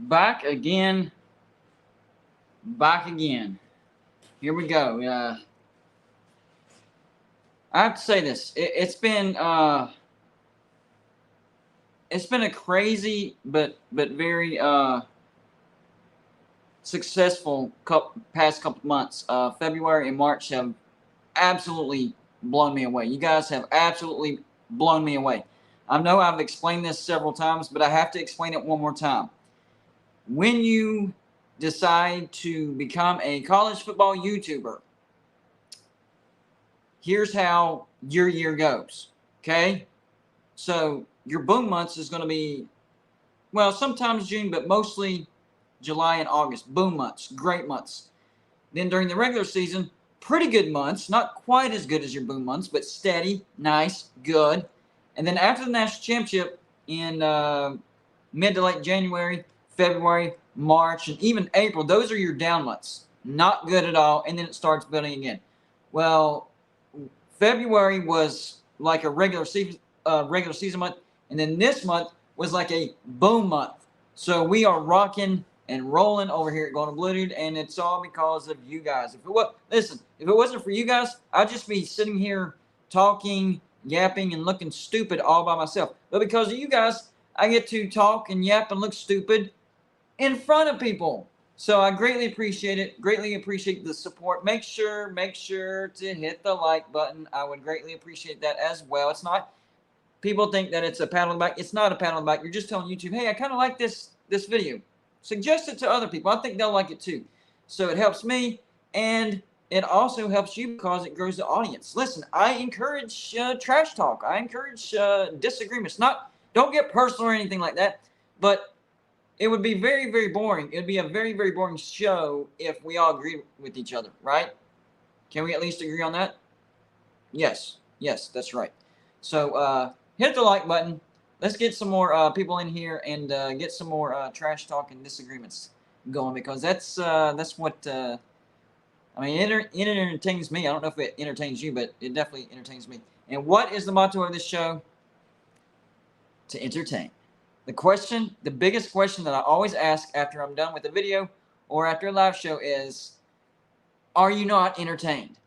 Back again. Back again. Here we go. I have to say this. It's been a crazy but very successful past couple months. February and March have absolutely blown me away. You guys have absolutely blown me away. I know I've explained this several times, but I have to explain it one more time. When you decide to become a college football YouTuber, here's how your year goes, okay? So your boom months is going to be, well, sometimes June, but mostly July and August. Boom months, great months. Then during the regular season, pretty good months, not quite as good as your boom months, but steady, nice, good. And then after the national championship in mid to late January, February, March, and even April, those are your down months. Not good at all, and then it starts building again. Well, February was like a regular season month, and then this month was like a boom month. So we are rocking and rolling over here at Golden Blue Dude, and it's all because of you guys. If it wasn't for you guys, I'd just be sitting here talking, yapping, and looking stupid all by myself. But because of you guys, I get to talk and yap and look stupid in front of people. So I greatly appreciate it. Greatly appreciate the support. Make sure to hit the like button. I would greatly appreciate that as well. It's not, people think that it's a pat on the back. It's not a pat on the back. You're just telling YouTube, hey, I kind of like this video. Suggest it to other people. I think they'll like it too. So it helps me, and it also helps you because it grows the audience. Listen, I encourage trash talk. I encourage disagreements. Don't get personal or anything like that, but it would be very, very boring. It would be a very, very boring show if we all agree with each other, right? Can we at least agree on that? Yes, that's right. So hit the like button. Let's get some more people in here and get some more trash talk and disagreements going, because that's what I mean. It entertains me. I don't know if it entertains you, but it definitely entertains me. And what is the motto of this show? To entertain. The biggest question that I always ask after I'm done with a video or after a live show is, are you not entertained?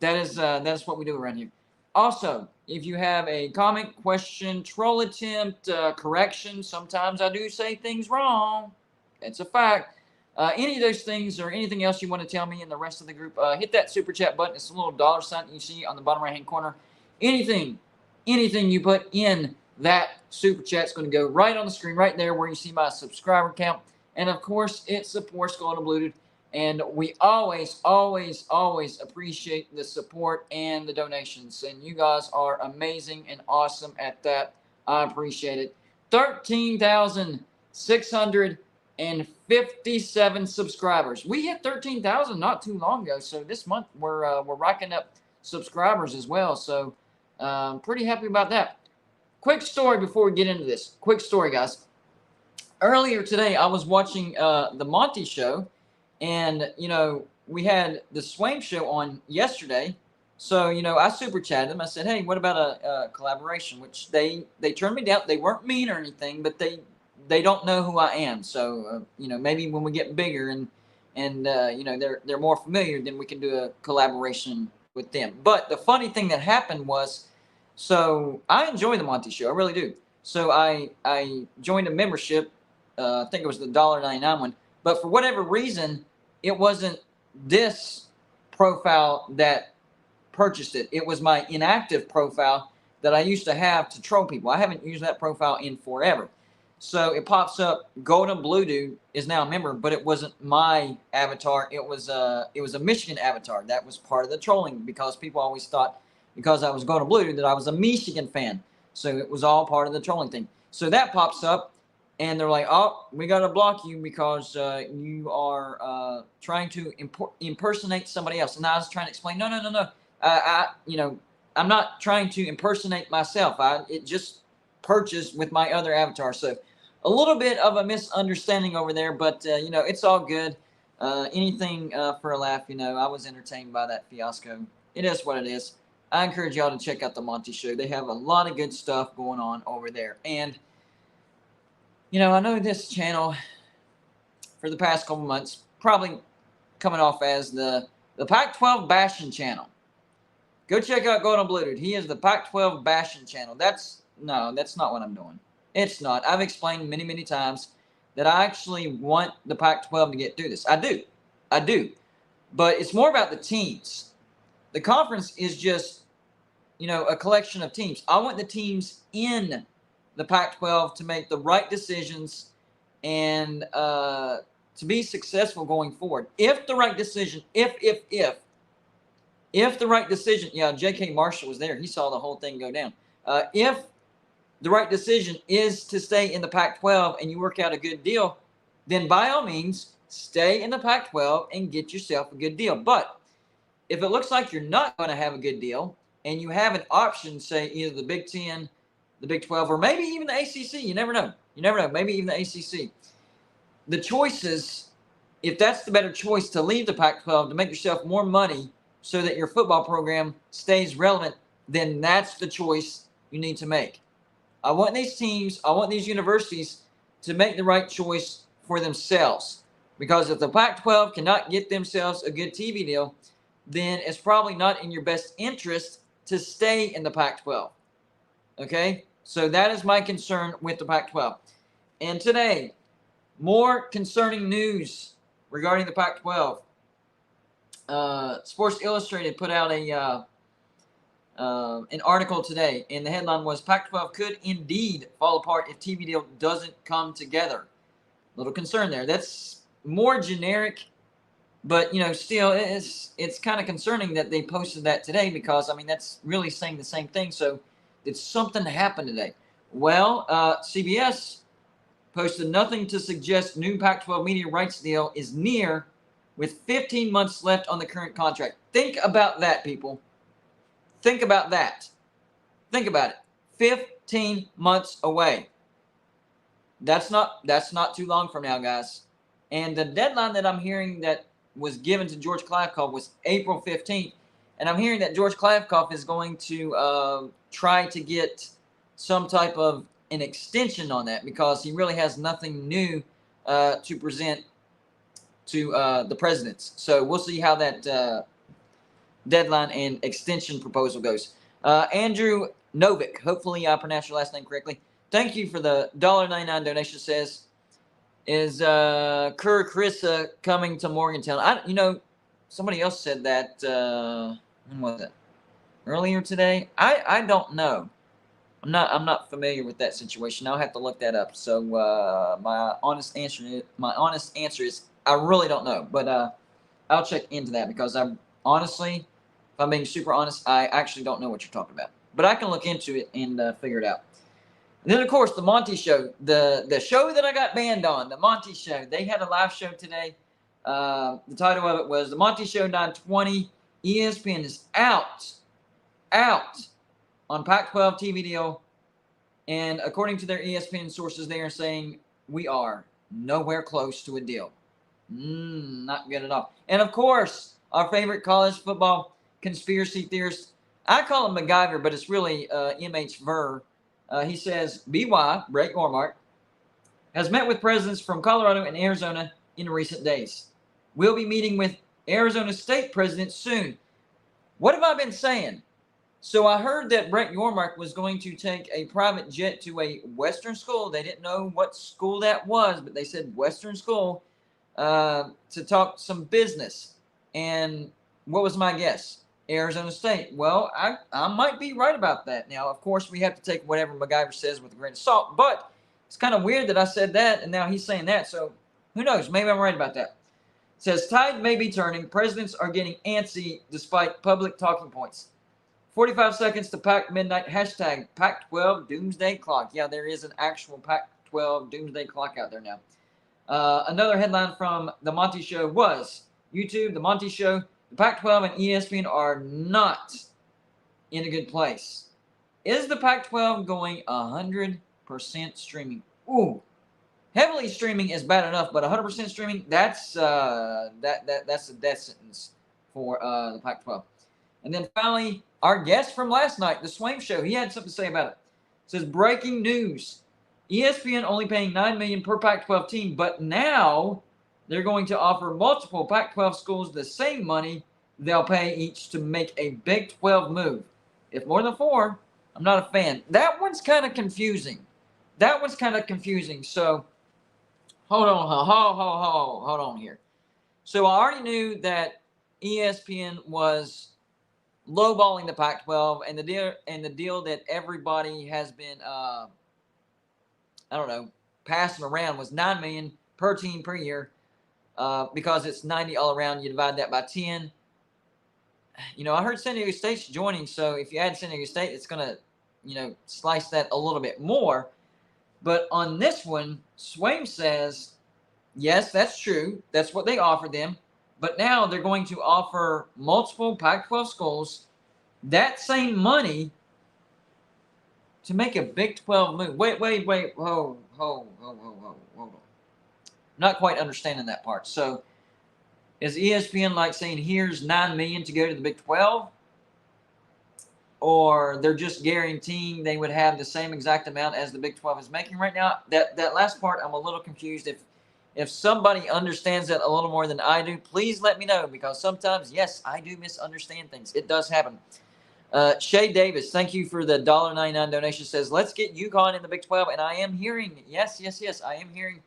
That is what we do around here. Also, if you have a comment, question, troll attempt, correction, sometimes I do say things wrong. It's a fact. Any of those things or anything else you want to tell me and the rest of the group, hit that super chat button. It's a little dollar sign you see on the bottom right hand corner. Anything you put in that super chat is going to go right on the screen, right there where you see my subscriber count. And of course, it supports Golden Blue Dude. And we always appreciate the support and the donations. And you guys are amazing and awesome at that. I appreciate it. 13,657 subscribers. We hit 13,000 not too long ago. So this month we're racking up subscribers as well. So pretty happy about that. Quick story before we get into this. Quick story, guys. Earlier today, I was watching the Monty Show. And, we had the Swaim Show on yesterday. So, I super chatted them. I said, hey, what about a collaboration? Which they turned me down. They weren't mean or anything, but they don't know who I am. So, maybe when we get bigger and they're more familiar, then we can do a collaboration with them. But the funny thing that happened was, so I enjoy the Monty Show. I really do. So I joined a membership. I think it was the $1.99 one. But for whatever reason, it wasn't this profile that purchased it. It was my inactive profile that I used to have to troll people. I haven't used that profile in forever. So it pops up, Golden Blue Dude is now a member, but it wasn't my avatar. It was a Michigan avatar. That was part of the trolling, because people always thought, because I was Golden Blue Dude, that I was a Michigan fan. So it was all part of the trolling thing. So that pops up. And they're like, oh, we got to block you because you are trying to impersonate somebody else. And I was trying to explain, no. I'm not trying to impersonate myself. It just purchased with my other avatar. So a little bit of a misunderstanding over there, but, it's all good. Anything for a laugh, I was entertained by that fiasco. It is what it is. I encourage y'all to check out the Monty Show. They have a lot of good stuff going on over there. And I know this channel, for the past couple months, probably coming off as the Pac-12 bashing channel. Go check out Golden Blue Dude. He is the Pac-12 bashing channel. That's not what I'm doing. It's not. I've explained many, many times that I actually want the Pac-12 to get through this. I do. But it's more about the teams. The conference is just, a collection of teams. I want the teams in the Pac-12 to make the right decisions and to be successful going forward. If the right decision, if the right decision, J.K. Marshall was there. He saw the whole thing go down. If the right decision is to stay in the Pac-12 and you work out a good deal, then by all means, stay in the Pac-12 and get yourself a good deal. But if it looks like you're not going to have a good deal and you have an option, say either the Big 10, the Big 12, or maybe even the ACC, you never know. Maybe even the ACC. The choices, if that's the better choice to leave the Pac-12 to make yourself more money so that your football program stays relevant, then that's the choice you need to make. I want these teams, I want these universities to make the right choice for themselves. Because if the Pac-12 cannot get themselves a good TV deal, then it's probably not in your best interest to stay in the Pac-12. Okay? So that is my concern with the Pac-12. And today, more concerning news regarding the Pac-12. Sports Illustrated put out an article today, and the headline was Pac-12 could indeed fall apart if TV deal doesn't come together. Little concern there. That's more generic, but still it's kind of concerning that they posted that today because that's really saying the same thing. So did something happen today? Well, CBS posted nothing to suggest new Pac-12 media rights deal is near, with 15 months left on the current contract. Think about that, people. Think about that. Think about it. 15 months away. That's not too long from now, guys. And the deadline that I'm hearing that was given to George Kliavkoff was April 15th. And I'm hearing that George Kliavkoff is going to try to get some type of an extension on that because he really has nothing new to present to the presidents. So we'll see how that deadline and extension proposal goes. Andrew Novick, hopefully I pronounced your last name correctly. Thank you for the $1.99 donation. Says, is Kerr Carissa coming to Morgantown? Somebody else said that. When was it? Earlier today? I don't know. I'm not familiar with that situation. I'll have to look that up. So my honest answer is I really don't know. But I'll check into that because honestly, if I'm being super honest, I actually don't know what you're talking about. But I can look into it and figure it out. And then, of course, the Monty Show, the show that I got banned on, the Monty Show. They had a live show today. The title of it was The Monty Show 920. ESPN is out on Pac-12 TV deal. And according to their ESPN sources, they are saying we are nowhere close to a deal. Not good at all. And, of course, our favorite college football conspiracy theorist, I call him MacGyver, but it's really M.H. Ver. He says, BY, Brett Yormark, has met with presidents from Colorado and Arizona in recent days. We'll be meeting with Arizona State president soon. What have I been saying? So I heard that Brett Yormark was going to take a private jet to a Western school. They didn't know what school that was, but they said Western school to talk some business. And what was my guess? Arizona State. Well, I might be right about that. Now, of course, we have to take whatever MacGyver says with a grain of salt, but it's kind of weird that I said that, and now he's saying that, so who knows? Maybe I'm right about that. It says, tide may be turning. Presidents are getting antsy despite public talking points. 45 seconds to Pac midnight. Hashtag Pac-12 Doomsday Clock. Yeah, there is an actual Pac-12 Doomsday Clock out there now. Another headline from The Monty Show was, YouTube, The Monty Show, the Pac-12 and ESPN are not in a good place. Is the Pac-12 going 100% streaming? Ooh, heavily streaming is bad enough, but 100% streaming, that's a death sentence for the Pac-12. And then finally, our guest from last night, the Swaim Show, he had something to say about it. It says, breaking news. ESPN only paying $9 million per Pac-12 team, but now they're going to offer multiple Pac-12 schools the same money they'll pay each to make a Big 12 move. If more than 4, I'm not a fan. That one's kind of confusing. So hold on here. So I already knew that ESPN was lowballing the Pac-12, and the deal that everybody has been passing around was $9 million per team per year, because it's 90 all around. You divide that by 10. I heard San Diego State's joining, so if you add San Diego State, it's gonna, slice that a little bit more. But on this one, Swaim says, yes, that's true. That's what they offered them. But now they're going to offer multiple Pac-12 schools that same money to make a Big 12 move. Wait. Hold on. Not quite understanding that part. So is ESPN like saying here's $9 million to go to the Big 12? Or they're just guaranteeing they would have the same exact amount as the Big 12 is making right now? That last part, I'm a little confused. If somebody understands that a little more than I do, please let me know, because sometimes, yes, I do misunderstand things. It does happen. Shay Davis, thank you for the $1.99 donation, says, let's get UConn in the Big 12. And I am hearing, yes, I am hearing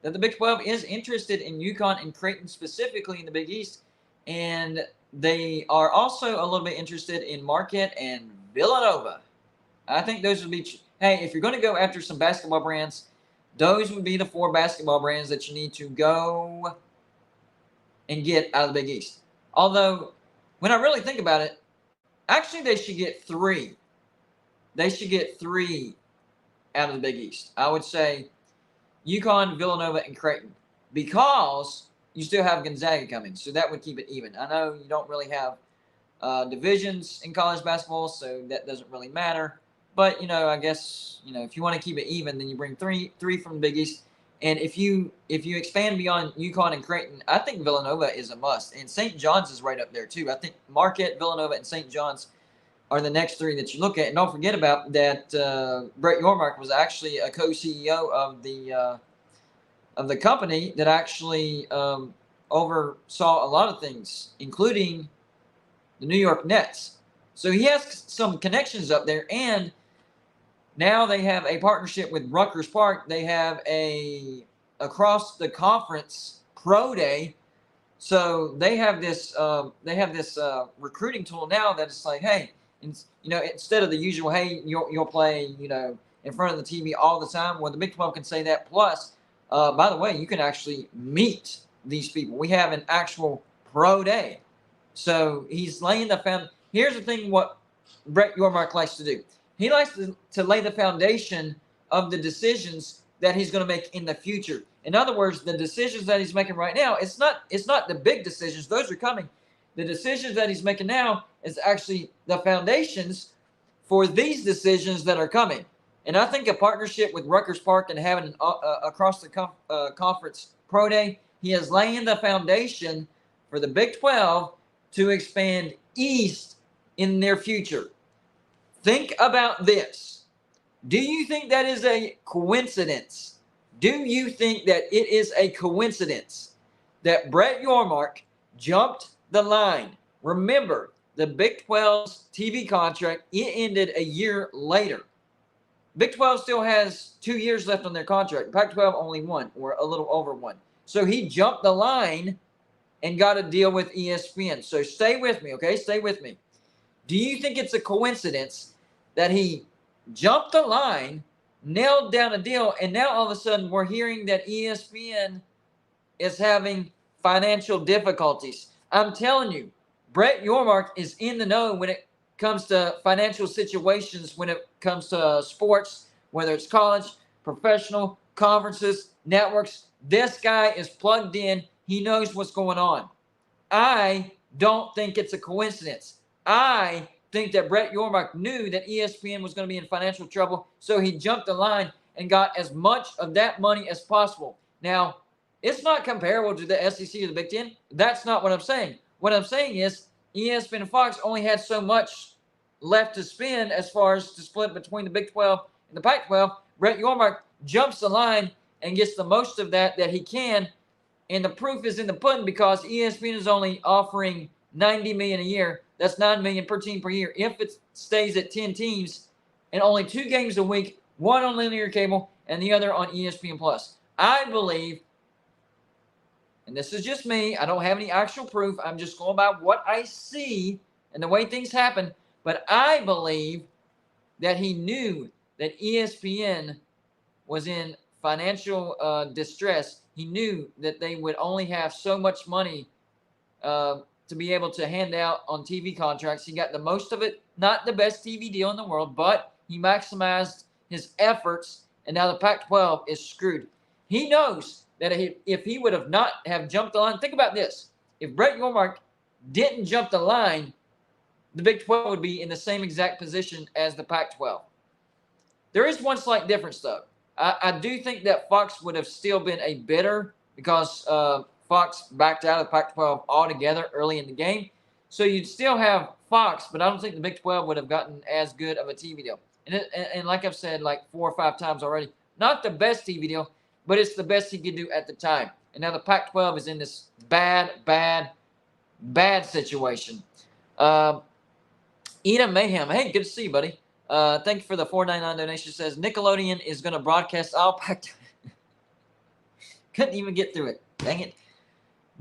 that the Big 12 is interested in UConn and Creighton, specifically in the Big East. And they are also a little bit interested in Marquette and Villanova. I think those would be, hey, if you're going to go after some basketball brands, those would be the 4 basketball brands that you need to go and get out of the Big East. Although, when I really think about it, actually they should get 3. They should get 3 out of the Big East. I would say UConn, Villanova, and Creighton, because you still have Gonzaga coming, so that would keep it even. I know you don't really have divisions in college basketball, so that doesn't really matter. But, I guess, if you want to keep it even, then you bring three from the Big East. And if you expand beyond UConn and Creighton, I think Villanova is a must. And St. John's is right up there, too. I think Marquette, Villanova, and St. John's are the next 3 that you look at. And don't forget about that Brett Yormark was actually a co-CEO of the company that actually oversaw a lot of things, including the New York Nets. So he has some connections up there, and now they have a partnership with Rutgers Park. They have a across the conference pro day. So they have this recruiting tool now that it's like, hey, instead of the usual, hey, you'll play, in front of the TV all the time. Well, the Big 12 can say that. Plus, by the way, you can actually meet these people. We have an actual pro day. So he's laying the foundation. Here's the thing, what Brett Yormark likes to do. He likes to lay the foundation of the decisions that he's going to make in the future. In other words, the decisions that he's making right now, it's not the big decisions. Those are coming. The decisions that he's making now is actually the foundations for these decisions that are coming. And I think a partnership with Rutgers Park and having an across the conference pro day, he is laying the foundation for the Big 12 to expand east in their future. Think about this. Do you think that is a coincidence? Do you think that it is a coincidence that Brett Yormark jumped the line? Remember, the Big 12's TV contract, it ended a year later. Big 12 still has 2 years left on their contract. Pac-12 only 1, or a little over 1. So he jumped the line and got a deal with ESPN. So stay with me, okay? Stay with me. Do you think it's a coincidence that he jumped the line, nailed down a deal, and now all of a sudden we're hearing that ESPN is having financial difficulties? I'm telling you, Brett Yormark is in the know when it comes to financial situations, when it comes to sports, whether it's college, professional, conferences, networks. This guy is plugged in. He knows what's going on. I don't think it's a coincidence. I think that Brett Yormark knew that ESPN was going to be in financial trouble, so he jumped the line and got as much of that money as possible. Now, it's not comparable to the SEC or the Big Ten. That's not what I'm saying. What I'm saying is ESPN and Fox only had so much left to spend as far as to split between the Big 12 and the Pac-12. Brett Yormark jumps the line and gets the most of that he can, And the proof is in the pudding because ESPN is only offering $90 million a year. That's $9 million per team per year. If it stays at 10 teams and only 2 games a week, one on linear cable and the other on ESPN Plus. I believe, and this is just me, I don't have any actual proof. I'm just going by what I see and the way things happen. But I believe that he knew that ESPN was in financial distress. He knew that they would only have so much money to be able to hand out on TV contracts. He got the most of it, not the best TV deal in the world, but he maximized his efforts, and now the Pac-12 is screwed. He knows that if he would have not have jumped the line, think about this. If Brett Yormark didn't jump the line, the Big 12 would be in the same exact position as the Pac-12. There is one slight difference, though. I do think that Fox would have still been a bidder because Fox backed out of the Pac-12 altogether early in the game. So you'd still have Fox, but I don't think the Big 12 would have gotten as good of a TV deal. And like I've said like 4 or 5 times already, not the best TV deal, but it's the best he could do at the time. And now the Pac-12 is in this bad situation. Edom Mayhem, hey, good to see you, buddy. Thank you for the $4.99 donation. It says Nickelodeon is going to broadcast all Pac-12. Couldn't even get through it. Dang it.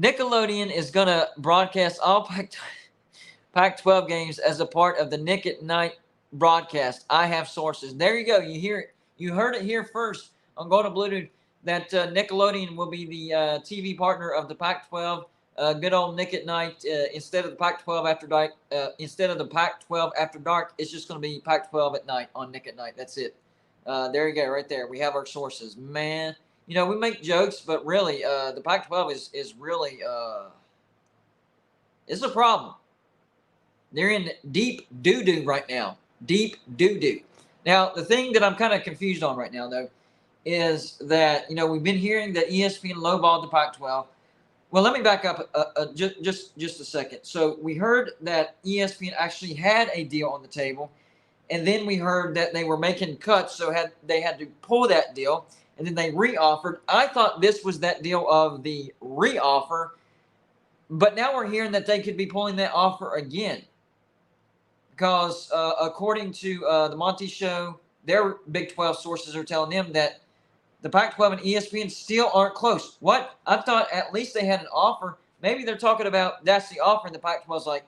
Nickelodeon is going to broadcast all Pac-12 games as a part of the Nick at Night broadcast. I have sources. There you go. You hear it. You heard it here first on Golden Bluetooth that Nickelodeon will be the TV partner of the Pac-12. Good old Nick at Night. Instead of the Pac-12 after dark, it's just going to be Pac-12 at night on Nick at Night. That's it. There you go, right there. We have our sources, man. You know, we make jokes, but really, the Pac-12 is really it's a problem. They're in deep doo-doo right now. Deep doo-doo. Now, the thing that I'm kind of confused on right now, though, is that, you know, we've been hearing that ESPN lowballed the Pac-12. Well, let me back up just a second. So we heard that ESPN actually had a deal on the table, and then we heard that they were making cuts, so they had to pull that deal, and then they re-offered. I thought this was that deal of the re-offer, but now we're hearing that they could be pulling that offer again. Because according to the Monty Show, their Big 12 sources are telling them that the Pac-12 and ESPN still aren't close. What? I thought at least they had an offer. Maybe they're talking about that's the offer, and the Pac-12's like,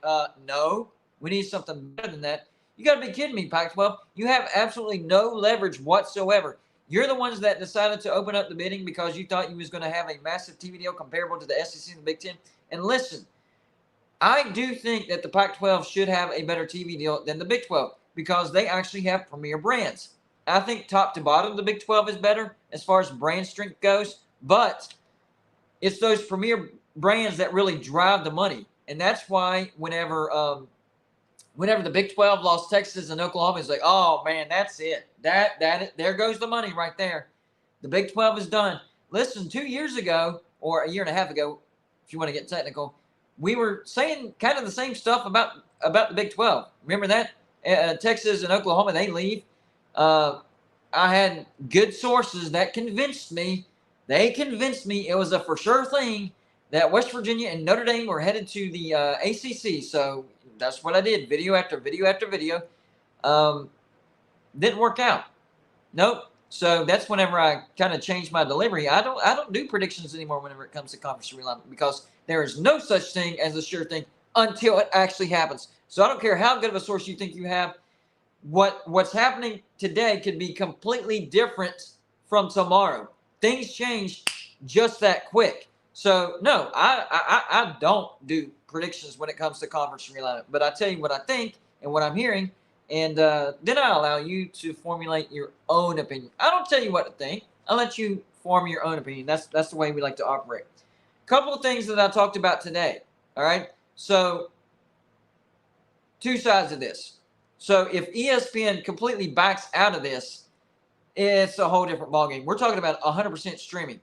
no, we need something better than that. You got to be kidding me, Pac-12. You have absolutely no leverage whatsoever. You're the ones that decided to open up the bidding because you thought you was going to have a massive TV deal comparable to the SEC and the Big Ten. And listen, I do think that the Pac-12 should have a better TV deal than the Big 12 because they actually have premier brands. I think top to bottom, the Big 12 is better as far as brand strength goes, but it's those premier brands that really drive the money. And that's why whenever the Big 12 lost Texas and Oklahoma, it's like, oh, man, that's it. There goes the money right there. The Big 12 is done. Listen, 2 years ago, or a year and a half ago, if you want to get technical, we were saying kind of the same stuff about the Big 12. Remember that? Texas and Oklahoma, they leave. I had good sources that convinced me. They convinced me it was a for sure thing that West Virginia and Notre Dame were headed to the ACC. So that's what I did, video after video after video. Didn't work out. Nope. So that's whenever I kind of changed my delivery. I don't do predictions anymore whenever it comes to conference realignment because there is no such thing as a sure thing until it actually happens. So I don't care how good of a source you think you have. What's happening today could be completely different from tomorrow. Things change just that quick. So no, I don't do predictions when it comes to conference realignment. But I tell you what I think and what I'm hearing, and then I allow you to formulate your own opinion. I don't tell you what to think. I let you form your own opinion. That's the way we like to operate. Couple of things that I talked about today. All right. So two sides of this. So if ESPN completely backs out of this, it's a whole different ballgame. We're talking about 100% streaming.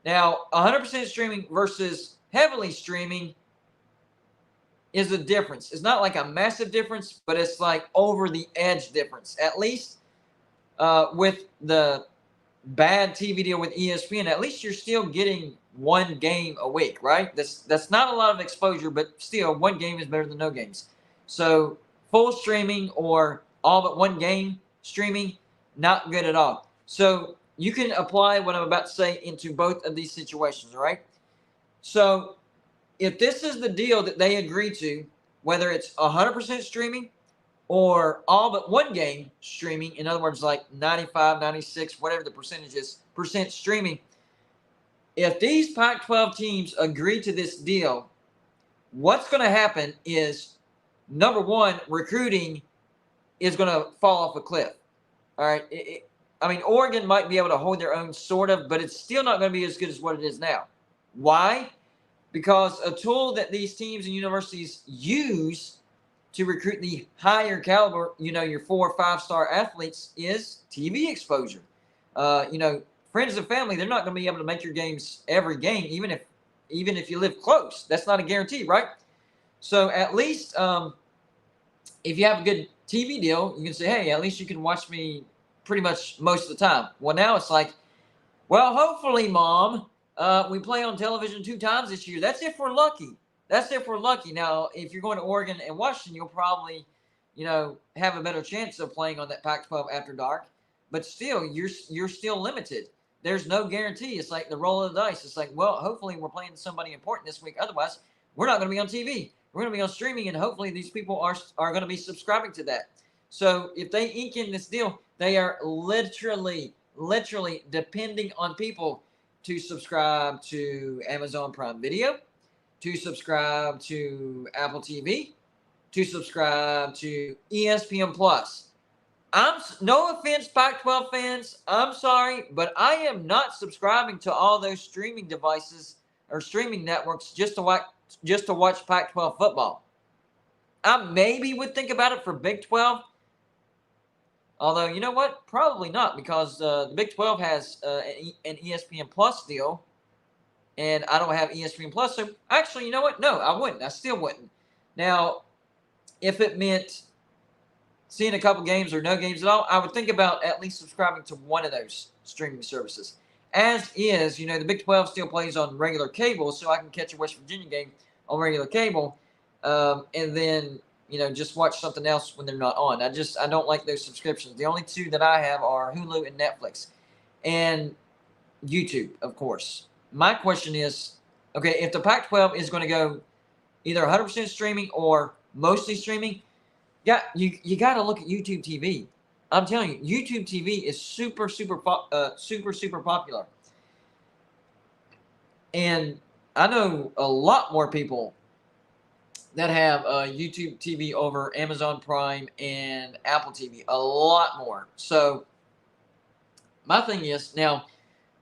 Now, 100% streaming versus heavily streaming is a difference. It's not like a massive difference, but it's like over the edge difference. At least with the bad TV deal with ESPN, at least you're still getting one game a week, right? That's not a lot of exposure, but still, one game is better than no games. So full streaming or all but one game streaming, not good at all. So you can apply what I'm about to say into both of these situations, all right? So if this is the deal that they agree to, whether it's 100% streaming or all but one game streaming, in other words, like 95, 96, whatever the percentage is, percent streaming, if these Pac-12 teams agree to this deal, what's going to happen is, number one, recruiting is going to fall off a cliff. All right. I mean, Oregon might be able to hold their own, sort of, but it's still not going to be as good as what it is now. Why? Because a tool that these teams and universities use to recruit the higher caliber, your 4 or 5 star athletes is TV exposure. Friends and family, they're not going to be able to make your games every game, even if you live close. That's not a guarantee, right? So at least if you have a good TV deal, you can say, hey, at least you can watch me pretty much most of the time. Well, now it's like, well, hopefully, Mom, we play on television 2 times this year. That's if we're lucky. Now, if you're going to Oregon and Washington, you'll probably, have a better chance of playing on that Pac-12 after dark. But still, you're still limited. There's no guarantee. It's like the roll of the dice. It's like, well, hopefully we're playing somebody important this week. Otherwise, we're not going to be on TV. We're going to be on streaming, and hopefully these people are going to be subscribing to that. So if they ink in this deal, they are literally depending on people to subscribe to Amazon Prime Video, to subscribe to Apple TV, to subscribe to ESPN Plus. No offense, Pac-12 fans. I'm sorry, but I am not subscribing to all those streaming devices or streaming networks just to watch Pac-12 football. I maybe would think about it for Big 12. Although, you know what? Probably not, because the Big 12 has an ESPN Plus deal, and I don't have ESPN Plus. So, actually, you know what? No, I wouldn't. I still wouldn't. Now, if it meant seeing a couple games or no games at all, I would think about at least subscribing to one of those streaming services. As is, the Big 12 still plays on regular cable, so I can catch a West Virginia game on regular cable, and then just watch something else when they're not on. I don't like those subscriptions. The only 2 that I have are Hulu and Netflix, and YouTube, of course. My question is, okay, if the Pac-12 is going to go either 100% streaming or mostly streaming, you got to look at YouTube TV. I'm telling you, YouTube TV is super popular. And I know a lot more people that have YouTube TV over Amazon Prime and Apple TV. A lot more. So my thing is, now,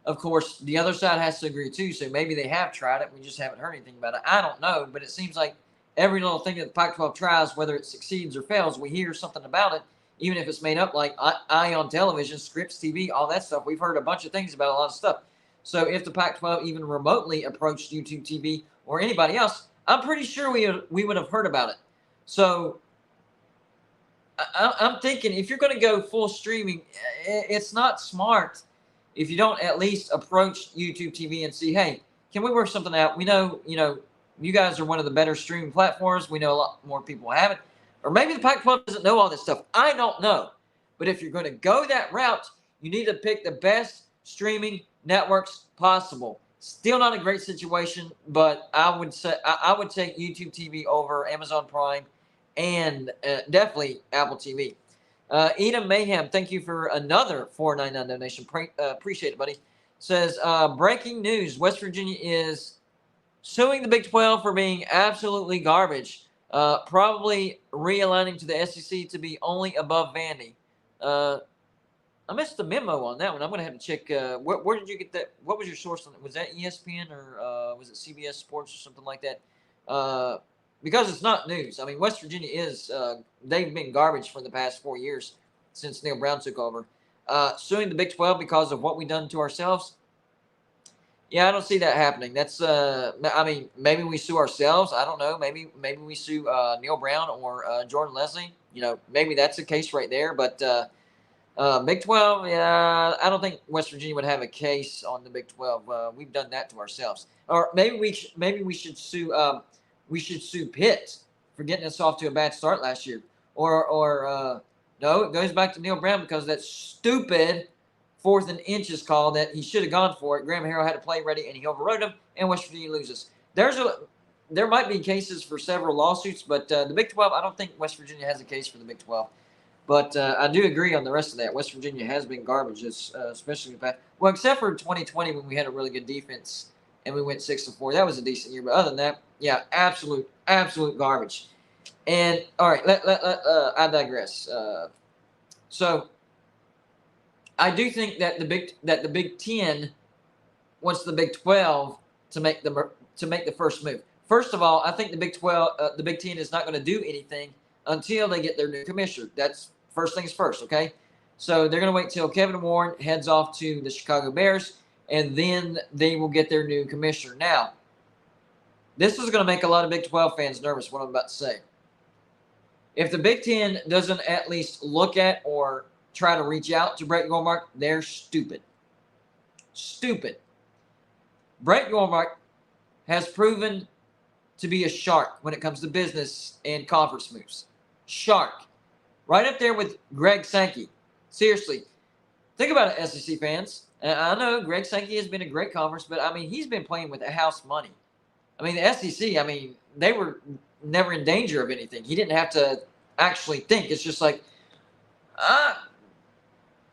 of course, the other side has to agree too. So maybe they have tried it. We just haven't heard anything about it. I don't know. But it seems like every little thing that the Pac-12 tries, whether it succeeds or fails, we hear something about it, even if it's made up, like Eye on Television, Scripps TV, all that stuff. We've heard a bunch of things about a lot of stuff. So if the Pac-12 even remotely approached YouTube TV or anybody else, I'm pretty sure we would have heard about it. So I'm thinking, if you're going to go full streaming, it's not smart if you don't at least approach YouTube TV and see, hey, can we work something out? We know, you guys are one of the better streaming platforms. We know a lot more people have it. Or maybe the Pac-12 doesn't know all this stuff. I don't know. But if you're going to go that route, you need to pick the best streaming networks possible. Still not a great situation, but I would say I would take YouTube TV over Amazon Prime and definitely Apple TV. Edom Mayhem, thank you for another $4.99 donation. Appreciate it, buddy. Says, breaking news, West Virginia is suing the Big 12 for being absolutely garbage, probably realigning to the SEC to be only above Vandy. I missed the memo on that one. I'm going to have to check. Where did you get that? What was your source on it? Was that ESPN or was it CBS Sports or something like that? Because it's not news. I mean, West Virginia is, they've been garbage for the past 4 years since Neil Brown took over. Suing the Big 12 because of what we've done to ourselves. Yeah, I don't see that happening. That's, I mean, maybe we sue ourselves. I don't know. Maybe we sue Neil Brown or Jordan Leslie. Maybe that's the case right there. But Big 12, yeah, I don't think West Virginia would have a case on the Big 12. We've done that to ourselves. Or maybe we should sue Pitt for getting us off to a bad start last year. Or no, it goes back to Neil Brown because that stupid 4th and inches call that he should have gone for it. Graham Harrell had a play ready and he overrode him, and West Virginia loses. There might be cases for several lawsuits, but the Big 12, I don't think West Virginia has a case for the Big 12. But I do agree on the rest of that. West Virginia has been garbage, especially well, except for 2020 when we had a really good defense and we went 6-4. That was a decent year. But other than that, yeah, absolute garbage. And all right, I digress. So I do think that the Big 10 wants the Big 12 to make the first move. First of all, I think the Big 10 is not going to do anything until they get their new commissioner. That's first things first, okay? So they're going to wait till Kevin Warren heads off to the Chicago Bears, and then they will get their new commissioner. Now, this is going to make a lot of Big 12 fans nervous, what I'm about to say. If the Big 10 doesn't at least look at or try to reach out to Brett Yormark, they're stupid. Stupid. Brett Yormark has proven to be a shark when it comes to business and conference moves. Shark. Right up there with Greg Sankey. Seriously. Think about it, SEC fans. I know Greg Sankey has been a great conference, but, I mean, he's been playing with house money. I mean, the SEC, I mean, they were never in danger of anything. He didn't have to actually think. It's just like,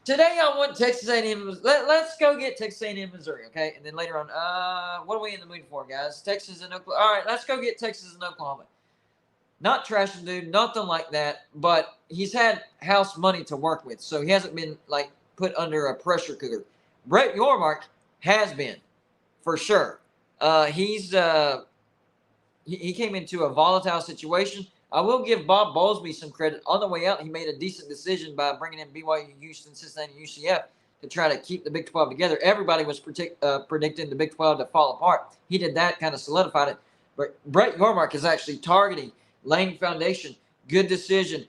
today I want Texas A&M. Let's go get Texas A&M, Missouri, okay? And then later on, what are we in the mood for, guys? Texas and Oklahoma. All right, let's go get Texas and Oklahoma. Not trashing dude, nothing like that, but he's had house money to work with, so he hasn't been, like, put under a pressure cooker. Brett Yormark has been, for sure. He came into a volatile situation. I will give Bob Bowlesby some credit. On the way out, he made a decent decision by bringing in BYU, Houston, Cincinnati, UCF to try to keep the Big 12 together. Everybody was predicting the Big 12 to fall apart. He did that, kind of solidified it. But Brett Yormark is actually targeting, laying foundation, good decision,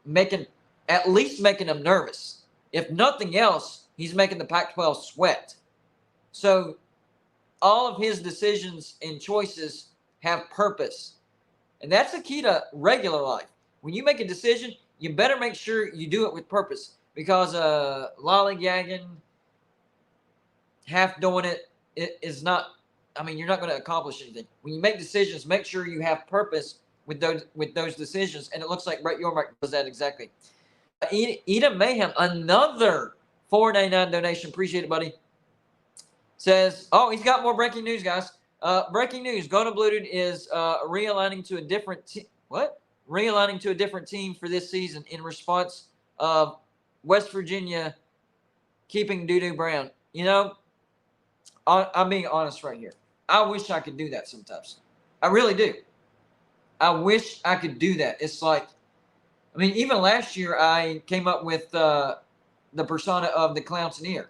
making them nervous. If nothing else, he's making the Pac-12 sweat. So all of his decisions and choices have purpose. And that's the key to regular life. When you make a decision, you better make sure you do it with purpose. Because lollygagging, half doing it is not, I mean, you're not going to accomplish anything. When you make decisions, make sure you have purpose with those decisions. And it looks like Brett Yormark does that exactly. Edom Mayhem, another $4.99 donation. Appreciate it, buddy. Says, oh, he's got more breaking news, guys. Breaking news: Golden Blued is realigning to a different realigning to a different team for this season in response of West Virginia keeping Doo Brown. You know, I'm being honest right here. I wish I could do that sometimes. I really do. I wish I could do that. It's like, I mean, even last year I came up with the persona of the clownsonier.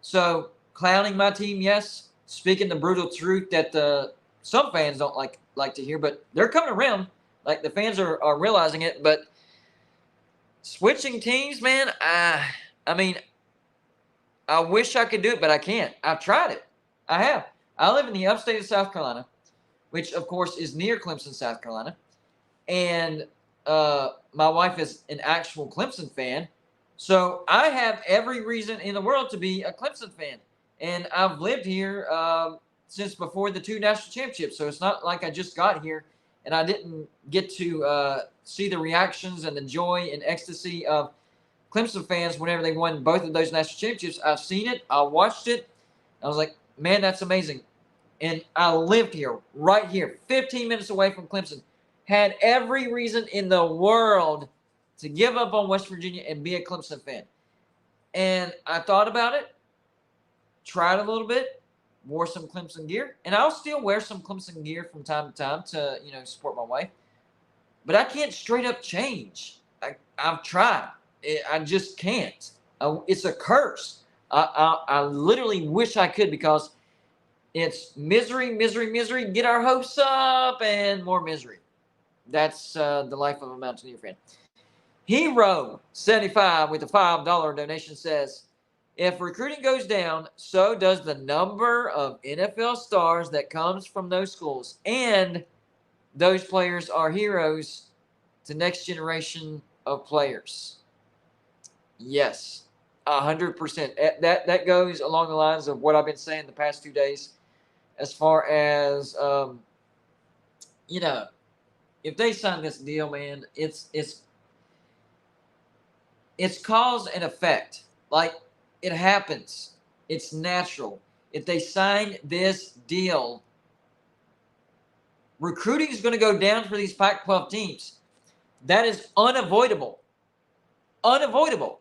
So clowning my team, yes. Speaking the brutal truth that some fans don't like to hear, but they're coming around. Like, the fans are realizing it. But switching teams, man, I mean, I wish I could do it, but I can't. I've tried it. I have. I live in the upstate of South Carolina, which, of course, is near Clemson, South Carolina. And my wife is an actual Clemson fan. So I have every reason in the world to be a Clemson fan. And I've lived here since before the 2 national championships. So it's not like I just got here and I didn't get to see the reactions and the joy and ecstasy of Clemson fans whenever they won both of those national championships. I've seen it. I watched it. I was like, man, that's amazing. And I lived here, right here, 15 minutes away from Clemson. Had every reason in the world to give up on West Virginia and be a Clemson fan. And I thought about it. Tried a little bit, wore some Clemson gear, and I'll still wear some Clemson gear from time to time to, support my wife. But I can't straight up change. I've tried. I just can't. It's a curse. I literally wish I could, because it's misery, misery, misery. Get our hopes up and more misery. That's the life of a Mountaineer fan. Hero75 with a $5 donation says, if recruiting goes down, so does the number of NFL stars that comes from those schools. And those players are heroes to next generation of players. Yes, 100%. That goes along the lines of what I've been saying the past 2 days as far as, if they sign this deal, man, it's cause and effect. Like, it happens. It's natural. If they sign this deal, recruiting is going to go down for these Pac-12 teams. That is unavoidable. Unavoidable.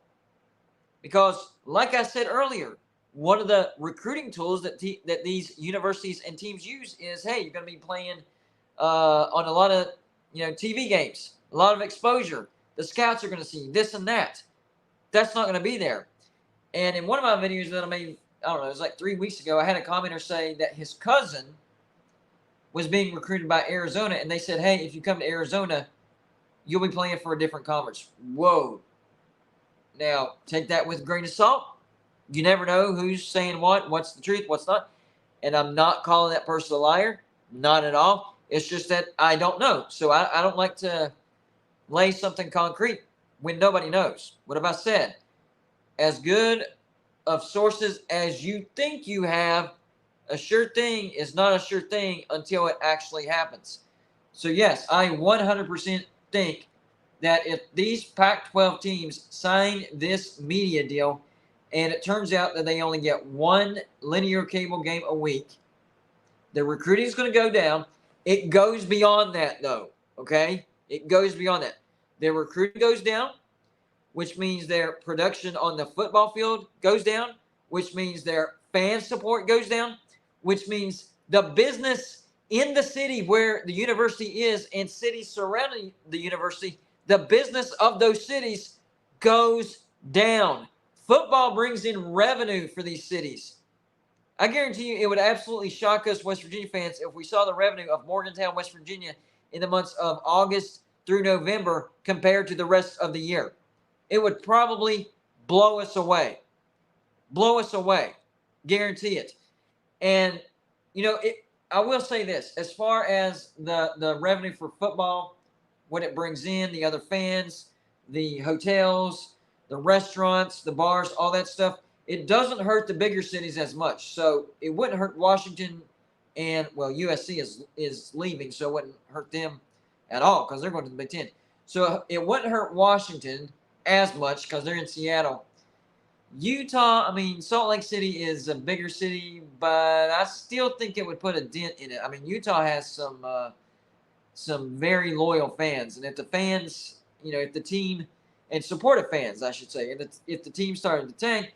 Because, like I said earlier, one of the recruiting tools that these universities and teams use is, hey, you're going to be playing on a lot of TV games, a lot of exposure. The scouts are going to see this and that. That's not going to be there. And in one of my videos that I made, I don't know, it was like 3 weeks ago, I had a commenter say that his cousin was being recruited by Arizona, and they said, hey, if you come to Arizona, you'll be playing for a different conference. Whoa. Now, take that with a grain of salt. You never know who's saying what's the truth, what's not. And I'm not calling that person a liar. Not at all. It's just that I don't know. So I don't like to lay something concrete when nobody knows. What have I said? As good of sources as you think you have, a sure thing is not a sure thing until it actually happens. So, yes, I 100% think that if these Pac-12 teams sign this media deal and it turns out that they only get one linear cable game a week, the recruiting is going to go down. It goes beyond that, though, okay? It goes beyond that. Their recruiting goes down, which means their production on the football field goes down, which means their fan support goes down, which means the business in the city where the university is and cities surrounding the university, the business of those cities goes down. Football brings in revenue for these cities. I guarantee you it would absolutely shock us West Virginia fans if we saw the revenue of Morgantown, West Virginia in the months of August through November compared to the rest of the year. It would probably blow us away. Blow us away. Guarantee it. And, I will say this. As far as the revenue for football, what it brings in, the other fans, the hotels, the restaurants, the bars, all that stuff, it doesn't hurt the bigger cities as much. So it wouldn't hurt Washington and, USC is leaving, so it wouldn't hurt them at all because they're going to the Big Ten. So it wouldn't hurt Washington as much because they're in Seattle. Utah, Salt Lake City is a bigger city, but I still think it would put a dent in it. Utah has some very loyal fans, and if the fans, if the team, and supportive fans, I should say, and if the team started to tank,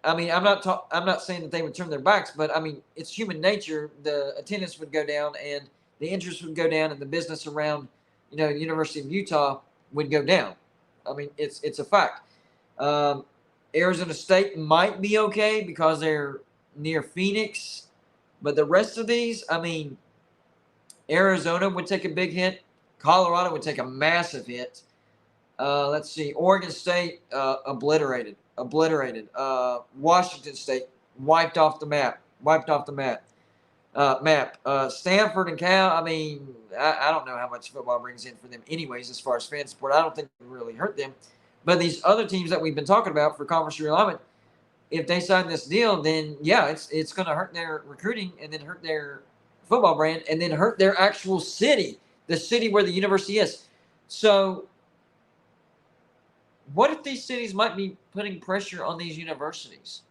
I'm not saying that they would turn their backs, but it's human nature. The attendance would go down, and the interest would go down, and the business around, the University of Utah would go down. It's a fact. Arizona State might be okay because they're near Phoenix, but the rest of these, Arizona would take a big hit. Colorado would take a massive hit. Let's see. Oregon State, obliterated. Washington State, wiped off the map. Stanford and Cal, I don't know how much football brings in for them anyways as far as fan support. I don't think it would really hurt them. But these other teams that we've been talking about for conference realignment, if they sign this deal, then, yeah, it's going to hurt their recruiting and then hurt their football brand and then hurt their actual city, the city where the university is. So what if these cities might be putting pressure on these universities?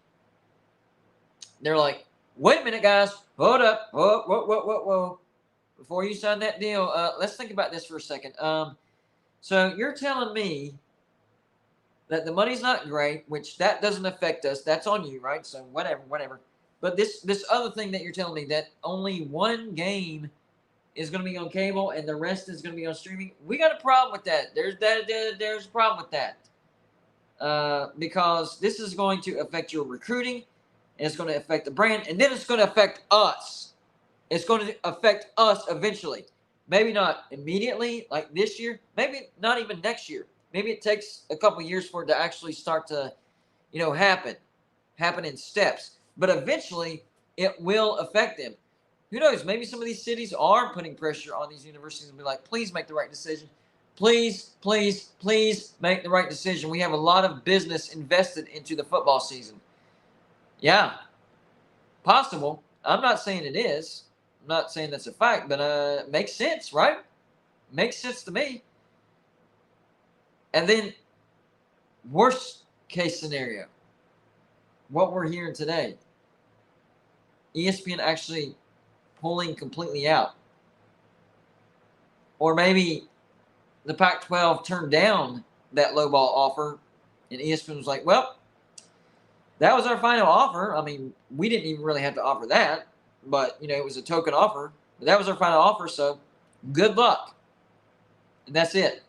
They're like, wait a minute, guys. Hold up. Whoa. Before you sign that deal, let's think about this for a second. So you're telling me that the money's not great, which that doesn't affect us. That's on you, right? So whatever. But this other thing that you're telling me, that only one game is going to be on cable and the rest is going to be on streaming, we got a problem with that. There's a problem with that. Because this is going to affect your recruiting, and it's going to affect the brand, and then it's going to affect us. It's going to affect us eventually. Maybe not immediately, like this year. Maybe not even next year. Maybe it takes a couple years for it to actually start to, happen in steps. But eventually, it will affect them. Who knows? Maybe some of these cities are putting pressure on these universities and be like, please make the right decision. Please, please, please make the right decision. We have a lot of business invested into the football season. Yeah, possible. I'm not saying it is. I'm not saying that's a fact, but it makes sense, right? Makes sense to me. And then, worst case scenario, what we're hearing today, ESPN actually pulling completely out. Or maybe the Pac-12 turned down that lowball offer, and ESPN was like, well, that was our final offer. I mean, we didn't even really have to offer that, but, it was a token offer. But that was our final offer, so good luck. And that's it.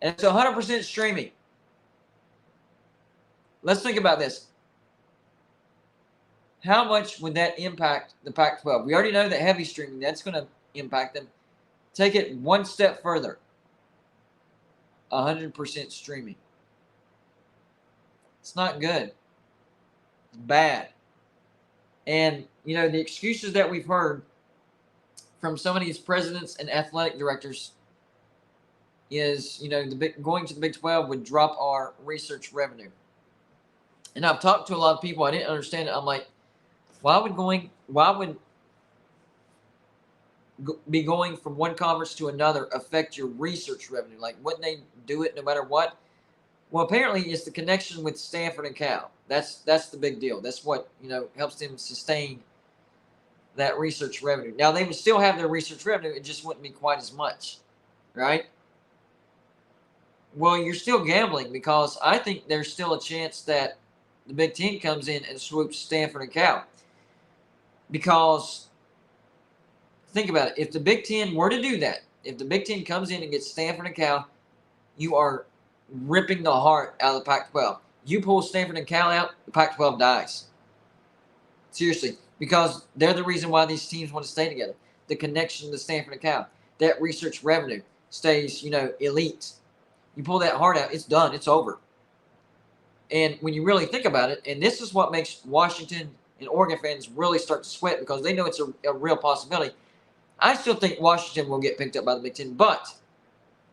And it's 100% streaming. Let's think about this. How much would that impact the Pac-12? We already know that heavy streaming, that's going to impact them. Take it one step further. 100% streaming. It's not good. It's bad. And, the excuses that we've heard from some of these presidents and athletic directors is, going to the Big 12 would drop our research revenue. And I've talked to a lot of people. I didn't understand it. I'm like, why would be going from one conference to another affect your research revenue? Like, wouldn't they do it no matter what? Well, apparently it's the connection with Stanford and Cal. That's the big deal. That's what, helps them sustain that research revenue. Now, they would still have their research revenue. It just wouldn't be quite as much, right? Well, you're still gambling, because I think there's still a chance that the Big Ten comes in and swoops Stanford and Cal. Because think about it. If the Big Ten were to do that, if the Big Ten comes in and gets Stanford and Cal, you are ripping the heart out of the Pac-12. You pull Stanford and Cal out, the Pac-12 dies. Seriously. Because they're the reason why these teams want to stay together. The connection to Stanford and Cal. That research revenue stays, elite. You pull that heart out, it's done. It's over. And when you really think about it, and this is what makes Washington and Oregon fans really start to sweat, because they know it's a real possibility. I still think Washington will get picked up by the Big Ten, but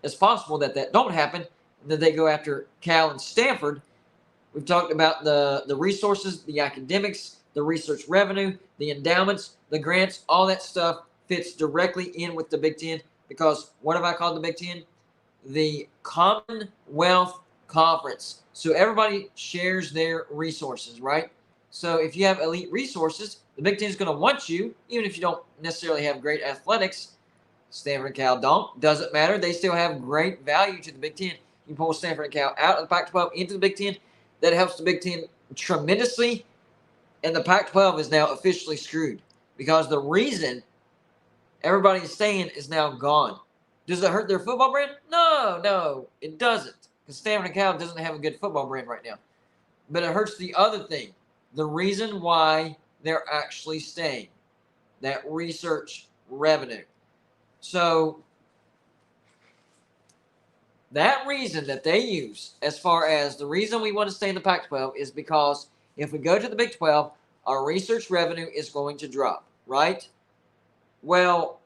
it's possible that don't happen, and that they go after Cal and Stanford. We've talked about the resources, the academics, the research revenue, the endowments, the grants, all that stuff fits directly in with the Big Ten, because what have I called the Big Ten? The Commonwealth Conference. So everybody shares their resources, right? So if you have elite resources, the Big Ten is going to want you, even if you don't necessarily have great athletics. Stanford and Cal don't. Doesn't matter. They still have great value to the Big Ten. You pull Stanford and Cal out of the Pac-12 into the Big Ten, that helps the Big Ten tremendously, and the Pac-12 is now officially screwed, because the reason everybody is staying is now gone. Does it hurt their football brand? No, it doesn't, because Stanford and Cal doesn't have a good football brand right now. But it hurts the other thing, the reason why they're actually staying, that research revenue. So that reason that they use, as far as the reason we want to stay in the Pac-12, is because if we go to the Big 12, our research revenue is going to drop, right? Well,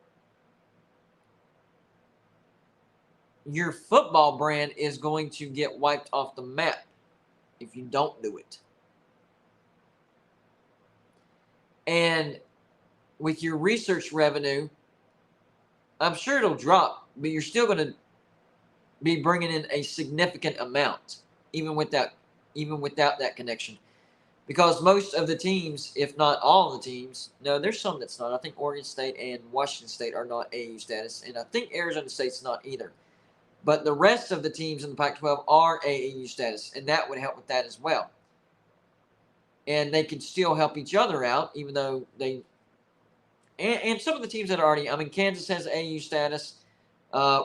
your football brand is going to get wiped off the map if you don't do it. And with your research revenue, I'm sure it'll drop, but you're still going to be bringing in a significant amount, even without that connection. Because most of the teams, if not all of the teams, no, there's some that's not. I think Oregon State and Washington State are not AAU status, and I think Arizona State's not either. But the rest of the teams in the Pac-12 are AAU status, and that would help with that as well. And they can still help each other out, even though they – and some of the teams that are already – I mean, Kansas has AAU status.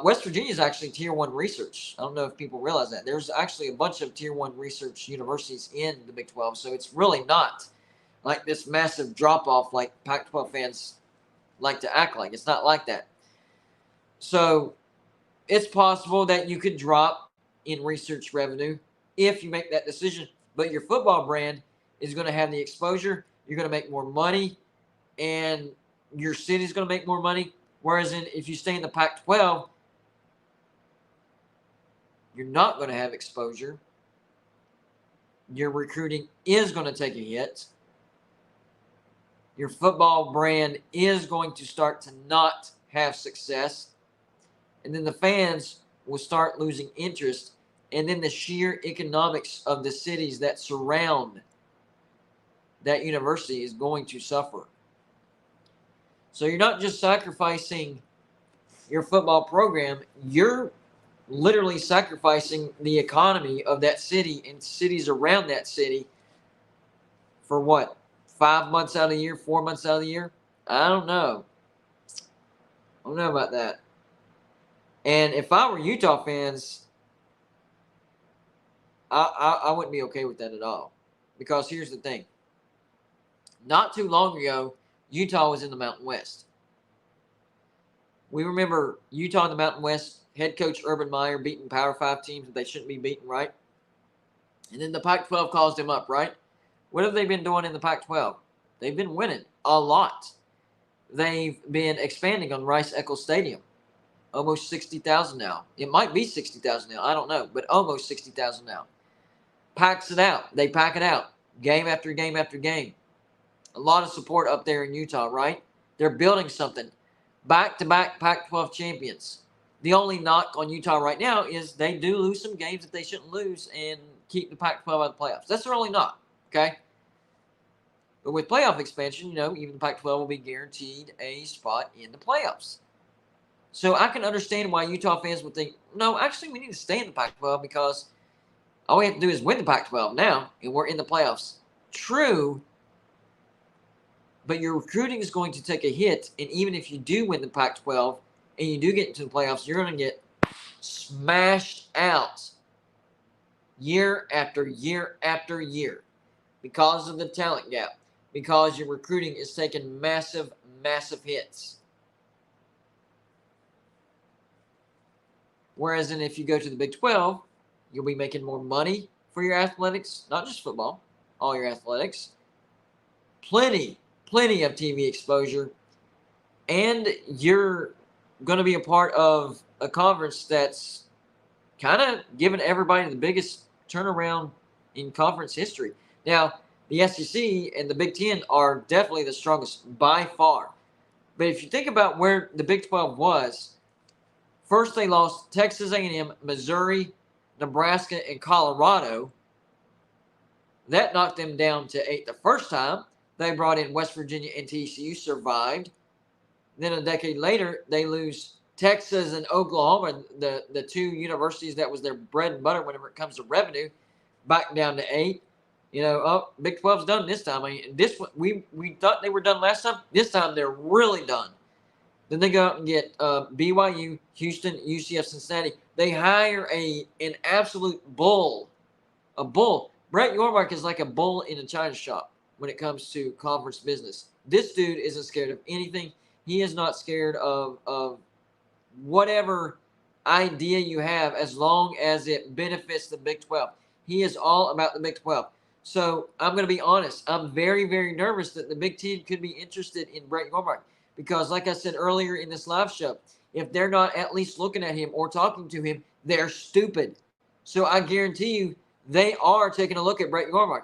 West Virginia is actually Tier 1 research. I don't know if people realize that. There's actually a bunch of Tier 1 research universities in the Big 12, so it's really not like this massive drop-off like Pac-12 fans like to act like. It's not like that. So it's possible that you could drop in research revenue if you make that decision. But your football brand is going to have the exposure. You're going to make more money, and your city's going to make more money. Whereas if you stay in the Pac-12, you're not going to have exposure. Your recruiting is going to take a hit. Your football brand is going to start to not have success. And then the fans will start losing interest. And then the sheer economics of the cities that surround that university is going to suffer. So you're not just sacrificing your football program, you're literally sacrificing the economy of that city and cities around that city for what? 5 months out of the year, 4 months out of the year? I don't know. I don't know about that. And if I were Utah fans, I wouldn't be okay with that at all. Because here's the thing. Not too long ago, Utah was in the Mountain West. We remember Utah in the Mountain West, head coach Urban Meyer beating Power 5 teams that they shouldn't be beating, right? And then the Pac-12 calls them up, right? What have they been doing in the Pac-12? They've been winning a lot. They've been expanding on Rice-Eccles Stadium. Almost 60,000 now. It might be 60,000 now. I don't know. But almost 60,000 now. Packs it out. They pack it out. Game after game after game. A lot of support up there in Utah, right? They're building something. Back-to-back Pac-12 champions. The only knock on Utah right now is they do lose some games that they shouldn't lose and keep the Pac-12 out of the playoffs. That's their only knock, okay? But with playoff expansion, even the Pac-12 will be guaranteed a spot in the playoffs. So I can understand why Utah fans would think, no, actually we need to stay in the Pac-12 because all we have to do is win the Pac-12 now and we're in the playoffs. True, but your recruiting is going to take a hit, and even if you do win the Pac-12 and you do get into the playoffs, you're going to get smashed out year after year after year because of the talent gap, because your recruiting is taking massive, massive hits. Whereas if you go to the Big 12, you'll be making more money for your athletics, not just football, all your athletics. Plenty of TV exposure. And you're going to be a part of a conference that's kind of giving everybody the biggest turnaround in conference history. Now, the SEC and the Big Ten are definitely the strongest by far. But if you think about where the Big 12 was, first they lost Texas A&M, Missouri, Nebraska, and Colorado. That knocked them down to 8 the first time. They brought in West Virginia and TCU, survived. Then a decade later, they lose Texas and Oklahoma, the two universities that was their bread and butter whenever it comes to revenue, back down to 8. Big 12's done this time. This one, we thought they were done last time. This time they're really done. Then they go out and get BYU, Houston, UCF, Cincinnati. They hire an absolute bull. A bull. Brett Yormark is like a bull in a china shop when it comes to conference business. This dude isn't scared of anything. He is not scared of whatever idea you have as long as it benefits the Big 12. He is all about the Big 12. So I'm going to be honest. I'm very, very nervous that the Big Ten could be interested in Brett Yormark. Because like I said earlier in this live show, if they're not at least looking at him or talking to him, they're stupid. So I guarantee you they are taking a look at Brett Yormark.